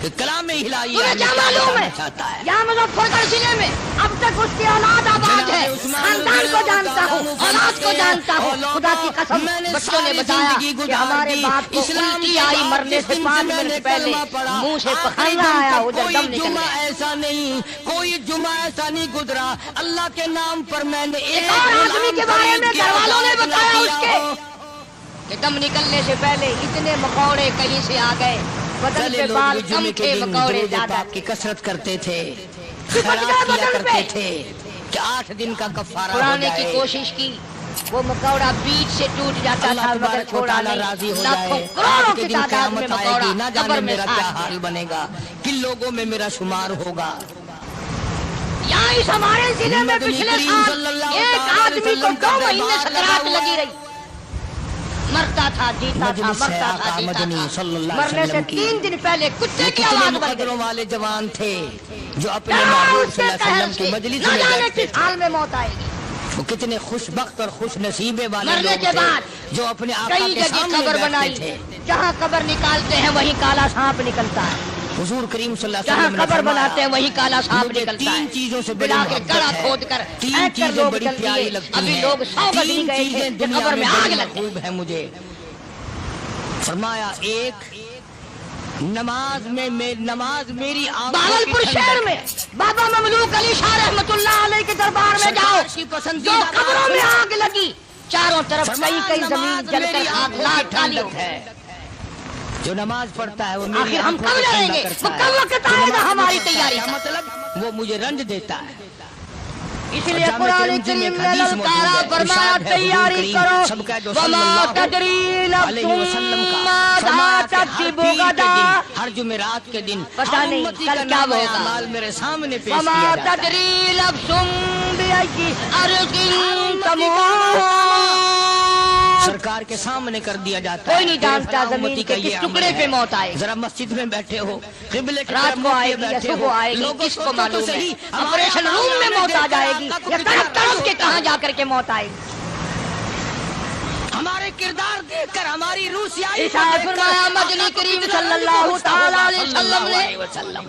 کہ کلام الہی تمہیں کیا معلوم ہے یہاں مظفر گڑھ ضلع میں اب تک اس کی اولاد آباد ہے، خاندان کو جانتا ہوں، اولاد کو جانتا ہوں، خدا کی قسم بچوں نے بتایا کہ ہمارے باپ کو الٹی آئی، مرنے سے 5 منٹ پہلے منہ سے پخانا آیا، ادھر دم نکل جمعہ گیا۔ ایسا نہیں، کوئی جمعہ ایسا نہیں گزرا اللہ کے نام پر میں نے ایک اور آدمی کے بارے میں گھر والوں نے بتایا اس کے کہ دم نکلنے سے پہلے اتنے مکوڑے کہیں سے آ گئے، بدن پہ بال کم تھے، مکوڑے زیادہ کی کثرت کرتے تھے، پھٹ گئے خیرات کیا بدن پہ۔ کرتے تھے کہ 8 دن کا کفارہ ہو چھڑانے کی جائے۔ کوشش کی، وہ مکوڑا بیچ سے ٹوٹ جاتا اللہ تھا مگر تبارک و چھوڑا تعالیٰ نہیں، راضی ہو لاکھوں جائے، کروڑوں آج کے کی دن تعداد میں قیامت آئے مکوڑا گی، نہ قبر جانے میں میرا کیا ساتھ حال بنے گا، کن لوگوں میں میرا شمار ہوگا۔ یہاں اس ہمارے ضلع میں مدنی پچھلے کریم صلی سال اللہ ایک تعالیٰ علیہ آدمی کو وسلم کا 2 مہینے دربار سکرات لگا ہوا لگی رہی، مرتا تھا، جیتا تھا، مجلس ہے مرتا تھا، آقا جیتا مدنی تھا، صلی اللہ علیہ مرنے سے وسلم کی۔ 3 دن پہلے کتے یہ کی کتنے آواز بن مقدروں گئی، والے جوان تھے جو اپنے کہاں محبوب اس صلی کے اللہ علیہ قہر وسلم کی سے مجلس نہ میں جانے بیٹھتے کس تھے۔ حال میں موت آئے گی۔ وہ کتنے خوش بخت اور خوش نصیبے والے مرنے لوگ کے تھے بعد جو اپنے آقا کئی کے جگہ سامنے قبر بیٹھتے بنائی، تھے۔ جہاں قبر نکالتے ہیں وہیں کالا سانپ نکلتا ہے، حضور کریم صلی اللہ علیہ جہاں وسلم نے قبر فرمایا، بناتے ہیں وہیں کالا سانپ مجھے نکلتا ہے۔ 3 چیزوں سے بڑی بلا کے محبت گڑا ہے، کھود کر 3 پھینک کر چیزیں لوگ بڑی چل پیاری دیے، لگتی ابھی ہیں، لوگ 100 گز 3 نہیں گئے چیزیں تھے کہ دنیا قبر میں میں آگ بڑی لگ گئی۔ محبوب ہے مجھے۔ فرمایا 1 نماز میری آنکھوں بہاول کی پور شہر ٹھنڈک میں بابا مملوک علی شاہ رحمت اللہ علیہ کے دربار میں جاؤ، سرکار کی جو پسندیدہ قبروں میں بات آگ لگی، چاروں طرف فرمایا کئی زمین نماز جل میری کر آنکھوں کی لاکھ کالی ٹھنڈک ہے، جو نماز پڑھتا ہے وہ میری آخر ہم آنکھوں کب کو لڑیں ٹھنڈا گے؟ کرتا وہ کب ہے۔ وقت جو آئے گا نماز ہماری پڑھتا ہے، تیاری کیا کا؟ مطلب وہ مجھے رنج دیتا ہے۔ اس لیے جامع قرآن ترمذی میں کریم ایک میں حدیث للکارا موجود ہے، فرمایا ارشاد ہے حضور تیاری کریم کرو، سب کا جو صلی وما اللہ تدری نفس علیہ وسلم کا ماذا فرمایا کہ ہر تکسب پیر کے غدا، دن، ہر جمعرات کے دن پتہ ہر نہیں امتی کل کا کیا نام ہوگا۔ اعمال میرے سامنے پیش وما کیا جاتا ہے۔ تدری نفس بأي أرض تموت، سرکار کے سامنے کر دیا جاتا ہے۔ کوئی نہیں جانتا فلاں زمین امتی کے کا کس یہ عمل ٹکڑے ہے۔ پہ موت آئے گی۔ ذرا مسجد میں بیٹھے ہو، قبلے کی رات طرف کو منہ آئے کیے گی یا بیٹھے صبح ہو، آئے گی، لوگوں کس کو سوچو تو معلوم ہے؟ صحیح، آپریشن ہمارے روم میں آقا موت آ نے جائے دیکھا گی آقا کو یا کتنا تڑپ تڑپ کے ہوتا کہاں ہے۔ جا کر کے موت آئے گی؟ ہمارے کردار دیکھ کر ہماری روح سیاہی کو ارشاد دیکھ کر فرمایا مدنی آقا کو کریم کتنا صلی رنج اللہ پہنچتا تعالی ہوگا، علیہ صلی اللہ وسلم علیہ وسلم۔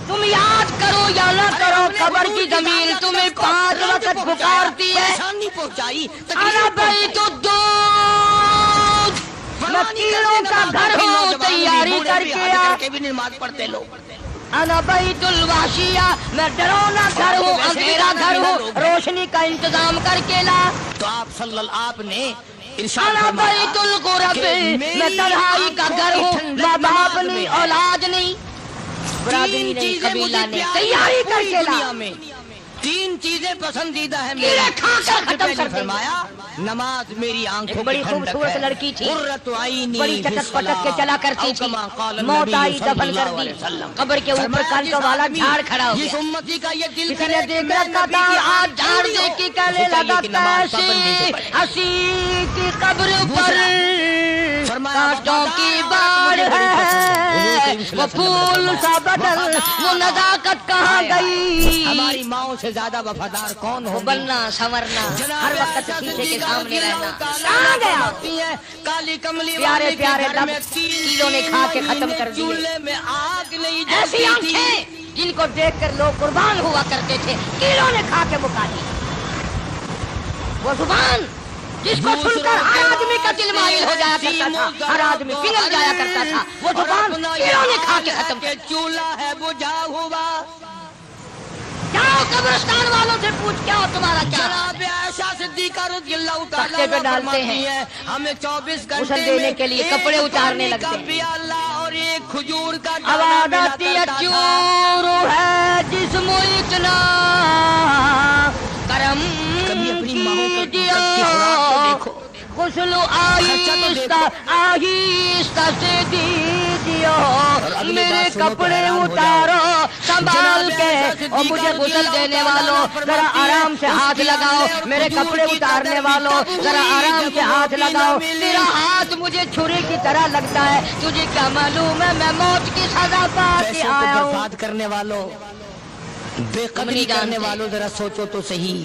تم یاد کرو یا نہ کرو، قبر کی زمین تمہیں 5 وقت پکارتی ہے، پریشانی پہنچائی، انا بیت الدود، میں کیڑوں کا گھر ہوں، تیاری کر کے آ، بھی نماز پڑھتے لوگ۔ انا بیت الواشیہ، میں ڈرونا گھر ہوں، اندھیرا گھر ہوں، روشنی کا انتظام کر کے لا۔ تو آپ نے ارشاد انا فرمایا بیت الغرب، کہ میں میری تنہائی کا آنکھوں گھر کی ہوں، ٹھنڈک ماں باپ نماز نہیں، میں ہے۔ اولاد نہیں، برادری 3 نہیں، چیزیں قبیلہ مجھے نہیں، پیاری تیاری ہیں کر پوری کے لا۔ دنیا میں، 3 چیزیں پسندیدہ ہیں کیڑے کھا کر سب سے ختم پہلے کر دیں گے۔ فرمایا نماز میری آنکھوں ایک بڑی کی ٹھنڈک خوبصورت ہے، لڑکی تھی، قرۃ عینی بڑی فی چٹک پٹک کے الصلاۃ، چلا کرتی او تھی، کما قال موت النبی آئی صلی دفن اللہ کر علیہ دی، وسلم۔ قبر کے اوپر فرمایا کانٹوں جس والا آدمی، جھاڑ کھڑا ہو جس گیا، امتی کا یہ دل کسی کرے نے کہ دیکھ میں رکھا نبی تھا، کی آج جھاڑ جوڑی دے ہوں، کے کہنے اسے لگا چاہیے کہ نماز پابندی سے کیسی پڑھے۔ حسی کی قبر پر فرمایا کانٹوں کی باڑ ہے، وہ پھول سا بدل، وہ نزاکت کہاں گئی؟ ہماری ماؤں سے زیادہ وفادار کون وہ ہو؟ بننا سنورنا، ہر وقت شیشے کے سامنے رہنا، کہاں گیا؟ کالی کملی پیارے پیارے لب کیڑوں نے کھا کے ختم کر دیے۔ چولہے میں آگ نہیں ایسی جلتی آنکھیں جن کو دیکھ کر لوگ قربان ہوا کرتے تھے، کیڑوں نے کھا کے مکا دی۔ وہ زبان جس کو سن کر ہر آدمی کا دل مائل ہو جایا کرتا تھا، ہر آدمی پگھل جایا کرتا تھا، وہ زبان کیڑوں نے کھا کے ختم کر دی۔ چولہا ہے بجھا ہوا۔ جاؤ قبرستان والوں سے پوچھ کیا ہو تمہارا کیا حال جناب ہے؟ عائشہ صدیقہ رضی اللہ تعالیٰ تختے پہ عنہا ڈالتے فرماتی ہیں، ہمیں 24 گھنٹے غسل دینے میں کے لیے ایک کپڑے اتارنے پانی لگتے کا ہیں۔ پیالہ اور ایک کھجور کا دانہ آواز ملا آتی ہے، کرتا تھا۔ چور ہے جسم اتنا کرم کبھی اپنی ماؤں کی دیا، خوراک تو دیکھو، غسل خرچہ تو آہستہ دیکھو۔ آہستہ سے دیجیو، اگلی میرے بات سنو تو کپڑے حیران ہو اتارو سنبھال جناب کے، عائشہ اور مجھے صدیقہ غسل رضی دینے اللہ والوں تعالیٰ ذرا فرماتی ہے، آرام سے اس ہاتھ کی لگاؤ، آنکھ اور میرے کھجور کپڑے کی اتارنے قدر والوں بھی ذرا تب آرام ہوئی سے جب ہاتھ وہ بھی لگاؤ، نہ ملی۔ تیرا ہاتھ مجھے چھری کی طرح لگتا ہے، تجھے کیا معلوم ہے میں موت کی سزا پا کے پیسوں کو آیا ہوں۔ برباد کرنے والوں، بے قدری نہیں کرنے جانتے۔ والوں ذرا سوچو تو صحیح،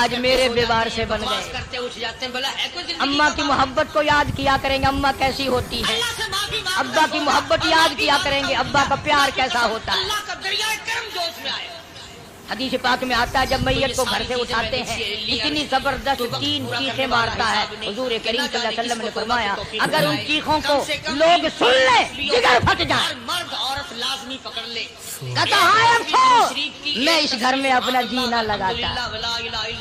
آج میرے بیوار سے بن گئے. کرتے اٹھ جاتے ہیں بلا ہے کوئی زندگی. اماں کی محبت کو یاد کیا کریں گے اماں کیسی ہوتی ہے. اللہ سے معافی مانگو. ابا کی محبت یاد کیا کریں گے ابا کا پیار کیسا ہوتا ہے. اللہ کا دریائے کرم جوش میں آئے. حدیث پاک میں آتا ہے جب میت کو گھر سے اٹھاتے ہیں اتنی زبردست 3 چیخیں مارتا ہے. حضور کریم صلی اللہ علیہ وسلم نے فرمایا اگر ان چیخوں کو لوگ سن لیں جگر پھٹ جائے. مرد عورت لازمی پکڑ لے. کہتا ہائے افسوس میں اس گھر میں اپنا جی نہ لگاتا.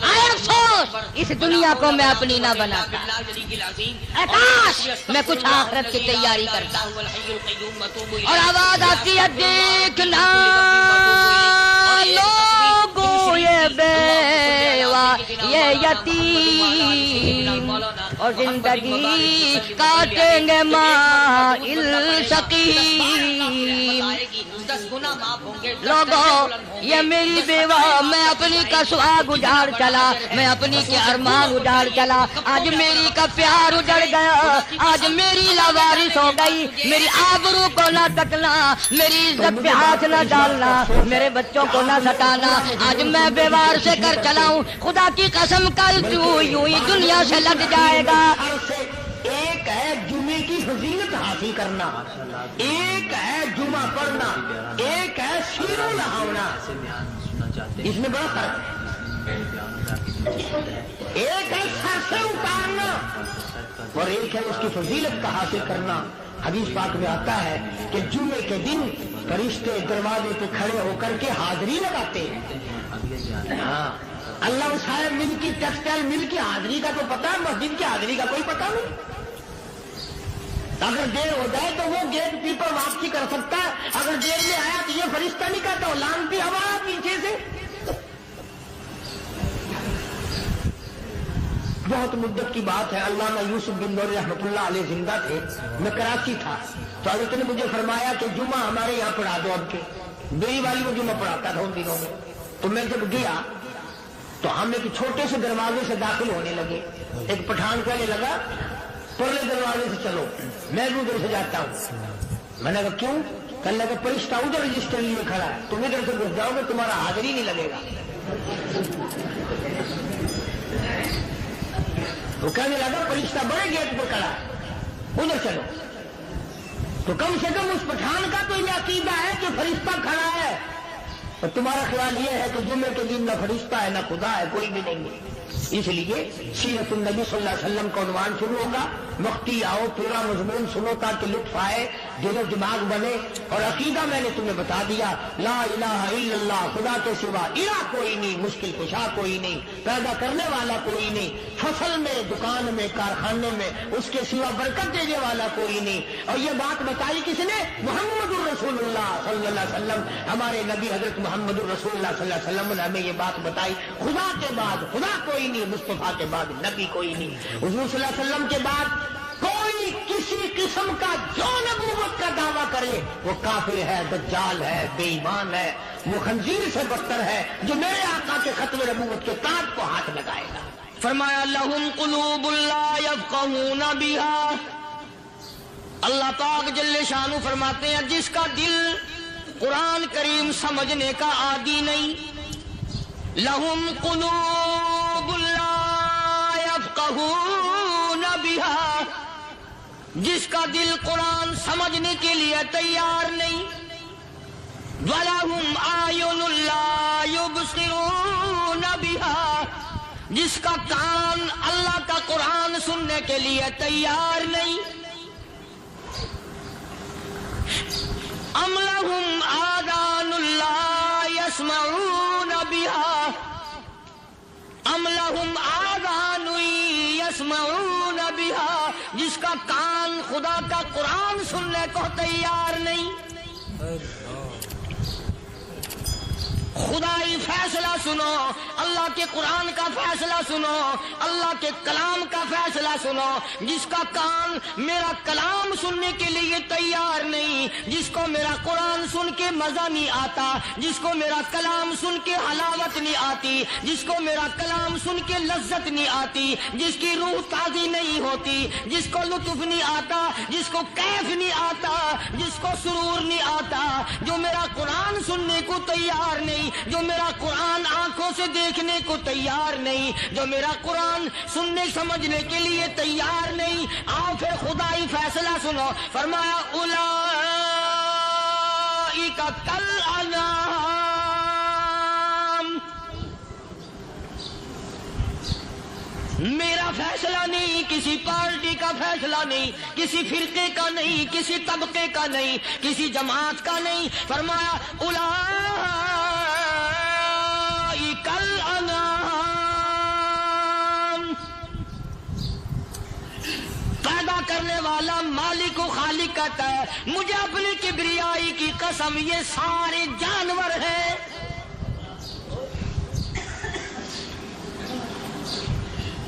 ہائے افسوس اس دنیا کو میں اپنی نہ بناتا. اے کاش میں کچھ آخرت کی تیاری کرتا. اور آواز آتی ہے دیکھنا لوگوں یہ بیوہ یہ یتیم اور زندگی کاٹیں گے مائل سقیم. لوگوں یہ میری بیوہ میں اپنی کا سہاگ اجاڑ چلا میں اپنی کے ارمان اجاڑ چلا. آج میری کا پیار اجڑ گیا. آج میری لاوارث ہو گئی. میری آبرو کو نہ تکنا میری عزت پہ ہاتھ نہ ڈالنا میرے بچوں کو نہ ستانا. آج میں بیوار سے کر چلا ہوں. خدا کی قسم کل تو یوں ہی دنیا سے لٹ جائے گا. ایک ہے جمعے کی فضیلت حاصل کرنا, ایک ہے جمعہ پڑھنا, ایک ہے سیروں نہانا. اس میں بڑا فرق ہے. ایک ہے سر سے اتارنا اور ایک ہے اس کی فضیلت کا حاصل کرنا. حدیث پاک میں آتا ہے کہ جمعے کے دن فرشتے دروازے پہ کھڑے ہو کر کے حاضری لگاتے ہیں. ہاں اللہ صاحب مل کی ٹیکسٹائل مل کی حاضری کا تو پتا ہے, مسجد کی حاضری کا کوئی پتا نہیں. اگر دیر ہو جائے تو وہ گیٹ کیپر واپسی کر سکتا ہے. اگر دیر میں آیا تو یہ فرشتہ نہیں کہتا لانتی ہوا پیچھے سے. بہت مدت کی بات ہے. علامہ یوسف بن نور رحمۃ اللہ علیہ زندہ تھے. میں کراچی تھا تو حضرت نے مجھے فرمایا کہ جمعہ ہمارے یہاں پڑھا دو. اب کے میری والی وہ جمعہ پڑھاتا تھا ان دنوں میں. تو میں جب گیا تو ہم ایک چھوٹے سے دروازے سے داخل ہونے لگے. ایک پٹھان کہنے لگا پرلے دروازے سے چلو, میں بھی ادھر سے جاتا ہوں. میں نے کہا کیوں؟ کہنے لگا فرشتہ ادھر رجسٹر لیے کھڑا ہے, تم ادھر سے گھس جاؤ گے تمہارا حاضری نہیں لگے گا. وہ کہنے لگا فرشتہ بڑے گیٹ پہ کھڑا ہے ادھر چلو. تو کم سے کم اس پٹھان کا تو یہ عقیدہ ہے کہ فرشتہ کھڑا ہے. اور تمہارا خیال یہ ہے کہ جمعے کے دن نہ فرشتہ ہے نہ خدا ہے, کوئی بھی نہیں ہے. اس لیے سیرت النبی صلی اللہ علیہ وسلم کا عنوان شروع ہوگا. مفتی آؤ پورا مضمون سنو تاکہ لطف آئے, دل و دماغ بنے. اور عقیدہ میں نے تمہیں بتا دیا, لا الہ الا اللہ, خدا کے سوا الہ کوئی نہیں, مشکل کشا کوئی نہیں, پیدا کرنے والا کوئی نہیں, فصل میں دکان میں کارخانے میں اس کے سوا برکت دینے والا کوئی نہیں. اور یہ بات بتائی کس نے؟ محمد الرسول اللہ صلی اللہ علیہ وسلم. ہمارے نبی حضرت محمد الرسول اللہ صلی اللہ علیہ وسلم نے ہمیں یہ بات بتائی. خدا کے بعد خدا کوئی نہیں, مصطفیٰ کے بعد نبی کوئی نہیں, حضور صلی اللہ علیہ وسلم کے بعد کوئی کسی قسم کا جو نبوت کا دعویٰ کرے وہ کافر ہے, دجال ہے, بے ایمان ہے, وہ خنزیر سے بدتر ہے جو میرے آقا کے ختم نبوت کے تاج کو ہاتھ لگائے گا. فرمایا لہم قلوب لا یفقہون بہا. اللہ پاک جل شانہ فرماتے ہیں جس کا دل قرآن کریم سمجھنے کا عادی نہیں. لہم قلوب لا یفقہون بہا, جس کا دل قرآن سمجھنے کے لیے تیار نہیں. وَلَهُمْ أَعْيُنٌ لَا يُبْصِرُونَ بِهَا, جس کا کان اللہ کا قرآن سننے کے لیے تیار نہیں. أَمْ لَهُمْ آذَانٌ لَا يَسْمَعُونَ بِهَا, أَمْ لَهُمْ آذَانٌ يَسْمَعُونَ بِهَا, جس کا کان خدا کا قرآن سننے کو تیار نہیں. خدائی فیصلہ سنو, اللہ کے قرآن کا فیصلہ سنو, اللہ کے کلام کا فیصلہ سنو. جس کا کان میرا کلام سننے کے لیے تیار نہیں, جس کو میرا قرآن سن کے مزہ نہیں آتا, جس کو میرا کلام سن کے حلاوت نہیں آتی, جس کو میرا کلام سن کے لذت نہیں آتی, جس کی روح تازی نہیں ہوتی, جس کو لطف نہیں آتا, جس کو کیف نہیں آتا, جس کو سرور نہیں آتا, جو میرا قرآن سننے کو تیار نہیں، جو میرا قرآن آنکھوں سے دیکھنے کو تیار نہیں، جو میرا قرآن سننے سمجھنے کے لیے تیار نہیں، آؤ پھر خدائی فیصلہ سنو۔ فرمایا اولئک کالانعام، میرا فیصلہ نہیں، کسی پارٹی کا فیصلہ نہیں، کسی فرقے کا نہیں، کسی طبقے کا نہیں، کسی جماعت کا نہیں۔ فرمایا اولئک الانعام، پیدا کرنے والا مالک و خالق کہتا ہے مجھے اپنی کبریائی کی قسم یہ سارے جانور ہیں،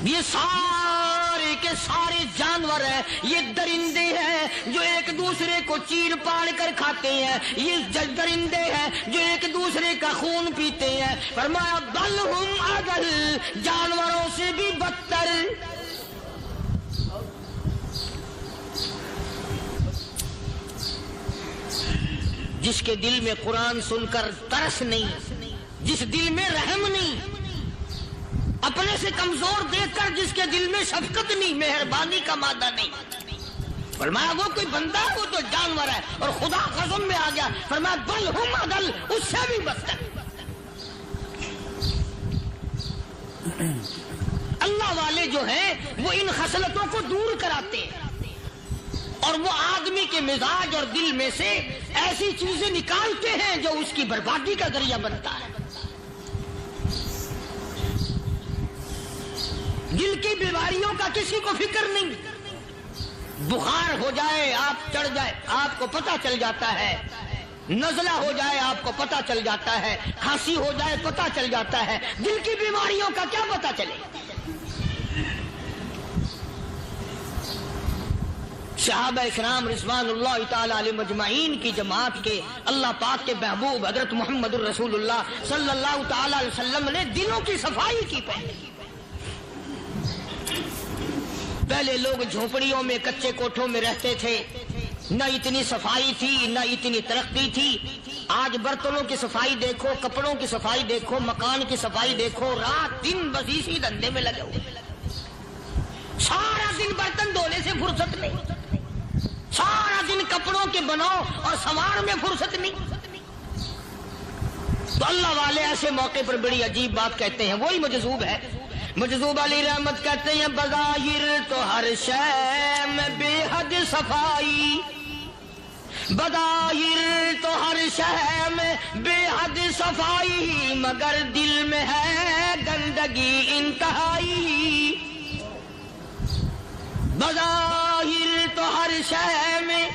یہ سارے کے سارے جانور ہیں، یہ درندے ہیں جو ایک دوسرے کو چیر پاڑ کر کھاتے ہیں، یہ درندے ہیں جو ایک دوسرے کا خون پیتے ہیں۔ فرمایا بل ہم اضل، جانوروں سے بھی بدتر۔ جس کے دل میں قرآن سن کر ترس نہیں، جس دل میں رحم نہیں، اپنے سے کمزور دیکھ کر جس کے دل میں شفقت نہیں، مہربانی کا مادہ نہیں، فرمایا وہ کوئی بندہ ہے، وہ تو جانور ہے۔ اور خدا قسم میں آ گیا، فرمایا بل ہم اضل، اس سے بھی بدتر۔ اللہ والے جو ہیں وہ ان خصلتوں کو دور کراتے ہیں، اور وہ آدمی کے مزاج اور دل میں سے ایسی چیزیں نکالتے ہیں جو اس کی بربادی کا ذریعہ بنتا ہے۔ دل کی بیماریوں کا کسی کو فکر نہیں، بخار ہو جائے آپ چڑھ جائے آپ کو پتہ چل جاتا ہے، نزلہ ہو جائے آپ کو پتہ چل جاتا ہے، کھانسی ہو جائے پتہ چل جاتا ہے، دل کی بیماریوں کا کیا پتہ چلے؟ صحابہ اکرام رضوان اللہ تعالی علیہ مجمعین کی جماعت کے اللہ پاک کے محبوب حضرت محمد الرسول اللہ صلی اللہ تعالی علیہ وسلم نے دلوں کی صفائی کی پہلے لوگ جھونپڑیوں میں کچے کوٹھوں میں رہتے تھے، نہ اتنی صفائی تھی نہ اتنی ترقی تھی۔ آج برتنوں کی صفائی دیکھو، کپڑوں کی صفائی دیکھو، مکان کی صفائی دیکھو، رات دن بس اسی دھندے میں لگے ہوئے، سارا دن برتن دھونے سے فرصت نہیں، سارا دن کپڑوں کے بناؤ اور سنوار میں فرصت نہیں۔ تو اللہ والے ایسے موقع پر بڑی عجیب بات کہتے ہیں، وہی مجذوب ہے، مجذوب علی رحمت کہتے ہیں بظاہر تو ہر شے میں بے حد صفائی، بظاہر تو ہر شے میں بے حد صفائی، مگر دل میں ہے گندگی انتہائی۔ بظاہر تو ہر شے میں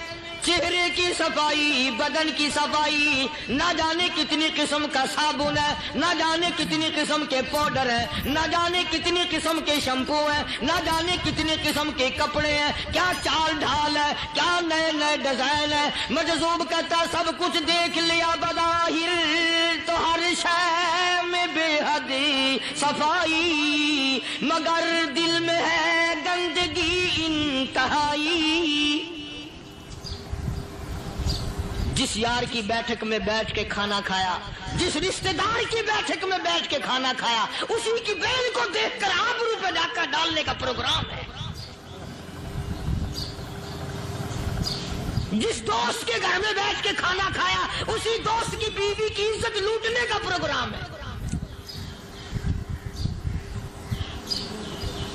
چہرے کی صفائی، بدن کی صفائی، نہ جانے کتنی قسم کا صابن ہے، نہ جانے کتنی قسم کے پاؤڈر ہے، نہ جانے کتنی قسم کے شیمپو ہیں، نہ جانے کتنی قسم کے کپڑے ہیں، کیا چال ڈھال ہے، کیا نئے نئے ڈیزائن ہے۔ مجذوب کہتا سب کچھ دیکھ لیا، بظاہر تو ہر شے میں بے حد صفائی، مگر دل میں ہے گندگی انتہائی۔ جس یار کی بیٹھک میں بیٹھ کے کھانا کھایا، جس رشتہ دار کی بیٹھک میں بیٹھ کے کھانا کھایا، اسی کی بہن کو دیکھ کر آبرو پہ ڈاکہ ڈالنے کا پروگرام ہے۔ جس دوست کے گھر میں بیٹھ کے کھانا کھایا، اسی دوست کی بیوی کی عزت لوٹنے کا پروگرام ہے۔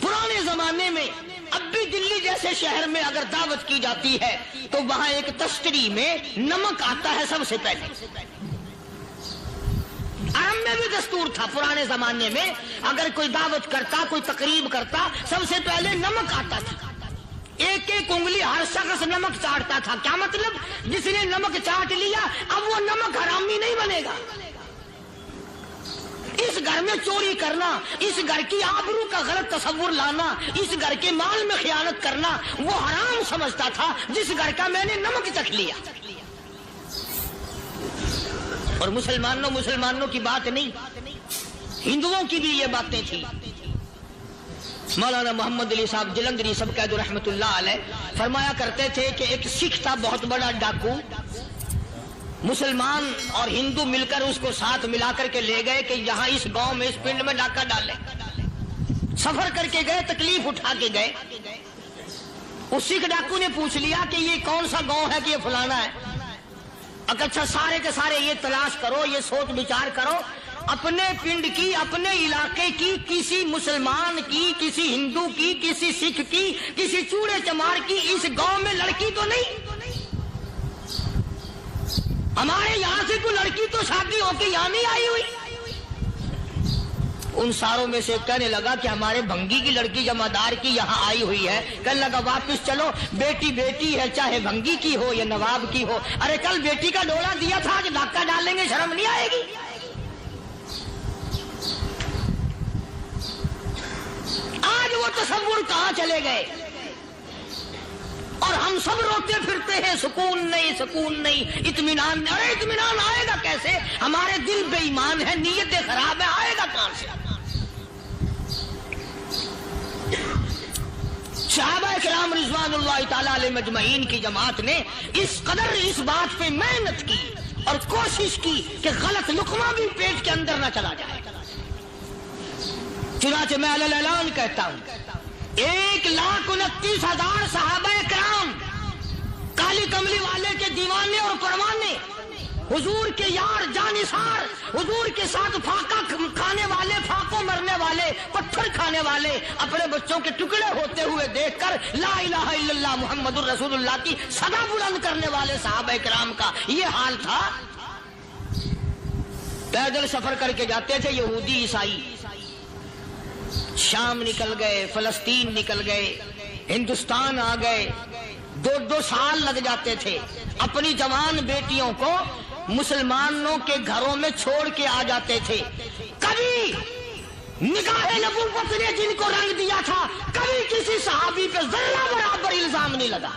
پرانے زمانے میں اب بھی دلی جیسے شہر میں اگر دعوت کی جاتی ہے تو وہاں ایک تشتری میں نمک آتا ہے سب سے پہلے۔ عرب میں بھی دستور تھا پرانے زمانے میں، اگر کوئی دعوت کرتا، کوئی تقریب کرتا، سب سے پہلے نمک آتا تھا۔ ایک ایک انگلی ہر شخص نمک چاٹتا تھا۔ کیا مطلب؟ جس نے نمک چاٹ لیا اب وہ نمک حرامی نہیں بنے گا۔ اس گھر میں چوری کرنا، اس گھر کی آبرو کا غلط تصور لانا، اس گھر کے مال میں خیانت کرنا وہ حرام سمجھتا تھا جس گھر کا میں نے نمک چکھ لیا۔ اور مسلمانوں کی بات نہیں، ہندوؤں کی بھی یہ باتیں تھیں۔ مولانا محمد علی صاحب جلندری سب قید رحمت اللہ علیہ فرمایا کرتے تھے کہ ایک سکھ تھا بہت بڑا ڈاکو، مسلمان اور ہندو مل کر اس کو ساتھ ملا کر کے لے گئے کہ یہاں اس گاؤں میں اس پنڈ میں ڈاکہ ڈالے. سفر کر کے گئے, تکلیف اٹھا کے گئے. اس سکھ ڈاکو نے پوچھ لیا کہ یہ کون سا گاؤں ہے کہ یہ فلانا ہے. اچھا سارے کے سارے یہ تلاش کرو, یہ سوچ بچار کرو, اپنے پنڈ کی, اپنے علاقے کی, کسی مسلمان کی, کسی ہندو کی, کسی سکھ کی, کسی چوڑے چمار کی اس گاؤں میں لڑکی تو نہیں. ہمارے یہاں سے کوئی لڑکی تو شادی ہو کے یہاں نہیں آئی ہوئی. ان ساروں میں سے کہنے لگا کہ ہمارے بھنگی کی لڑکی جمعدار کی یہاں آئی ہوئی ہے. کہنے لگا واپس چلو, بیٹی بیٹی ہے, چاہے بھنگی کی ہو یا نواب کی ہو. ارے کل بیٹی کا ڈولا دیا تھا کہ ڈاکہ ڈالیں گے, شرم نہیں آئے گی؟ آج وہ تصور کہاں چلے گئے اور ہم سب روتے پھرتے ہیں سکون نہیں, سکون نہیں, اطمینان نہیں. ارے اطمینان آئے گا کیسے؟ ہمارے دل بے ایمان ہے, نیتیں خراب ہے, آئے گا کہاں سے؟ صحابہ کرام رضوان اللہ تعالی علیہ مجمعین کی جماعت نے اس قدر اس بات پہ محنت کی اور کوشش کی کہ غلط لقمہ بھی پیٹ کے اندر نہ چلا جائے. چنانچہ میں علی اعلان کہتا ہوں, 1,29,000 صحابہ کرام, کالی کملی والے کے دیوانے اور پروانے, حضور کے یار جانثار, حضور کے ساتھ فاقہ کھانے والے, فاقوں مرنے والے, پتھر کھانے والے, اپنے بچوں کے ٹکڑے ہوتے ہوئے دیکھ کر لا الہ الا اللہ محمد الرسول اللہ کی صدا بلند کرنے والے صحابہ کرام کا یہ حال تھا. پیدل سفر کر کے جاتے تھے یہودی عیسائی, شام نکل گئے, فلسطین نکل گئے, ہندوستان آ گئے, 2 سال لگ جاتے تھے. اپنی جوان بیٹیوں کو مسلمانوں کے گھروں میں چھوڑ کے آ جاتے تھے. کبھی نگاہ نبوت نے جن کو رنگ دیا تھا, کبھی کسی صحابی پہ ذرہ برابر الزام نہیں لگا.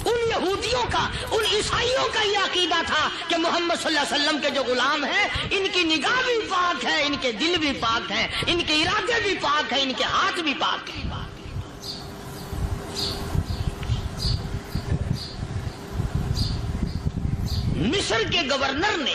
ان یہودیوں کا, ان عیسائیوں کا یہ عقیدہ تھا کہ محمد صلی اللہ علیہ وسلم کے جو غلام ہیں ان کی نگاہ بھی پاک ہے, ان کے دل بھی پاک ہیں, ان کے ارادے بھی پاک ہیں, ان کے ہاتھ بھی پاک ہیں. مصر کے گورنر نے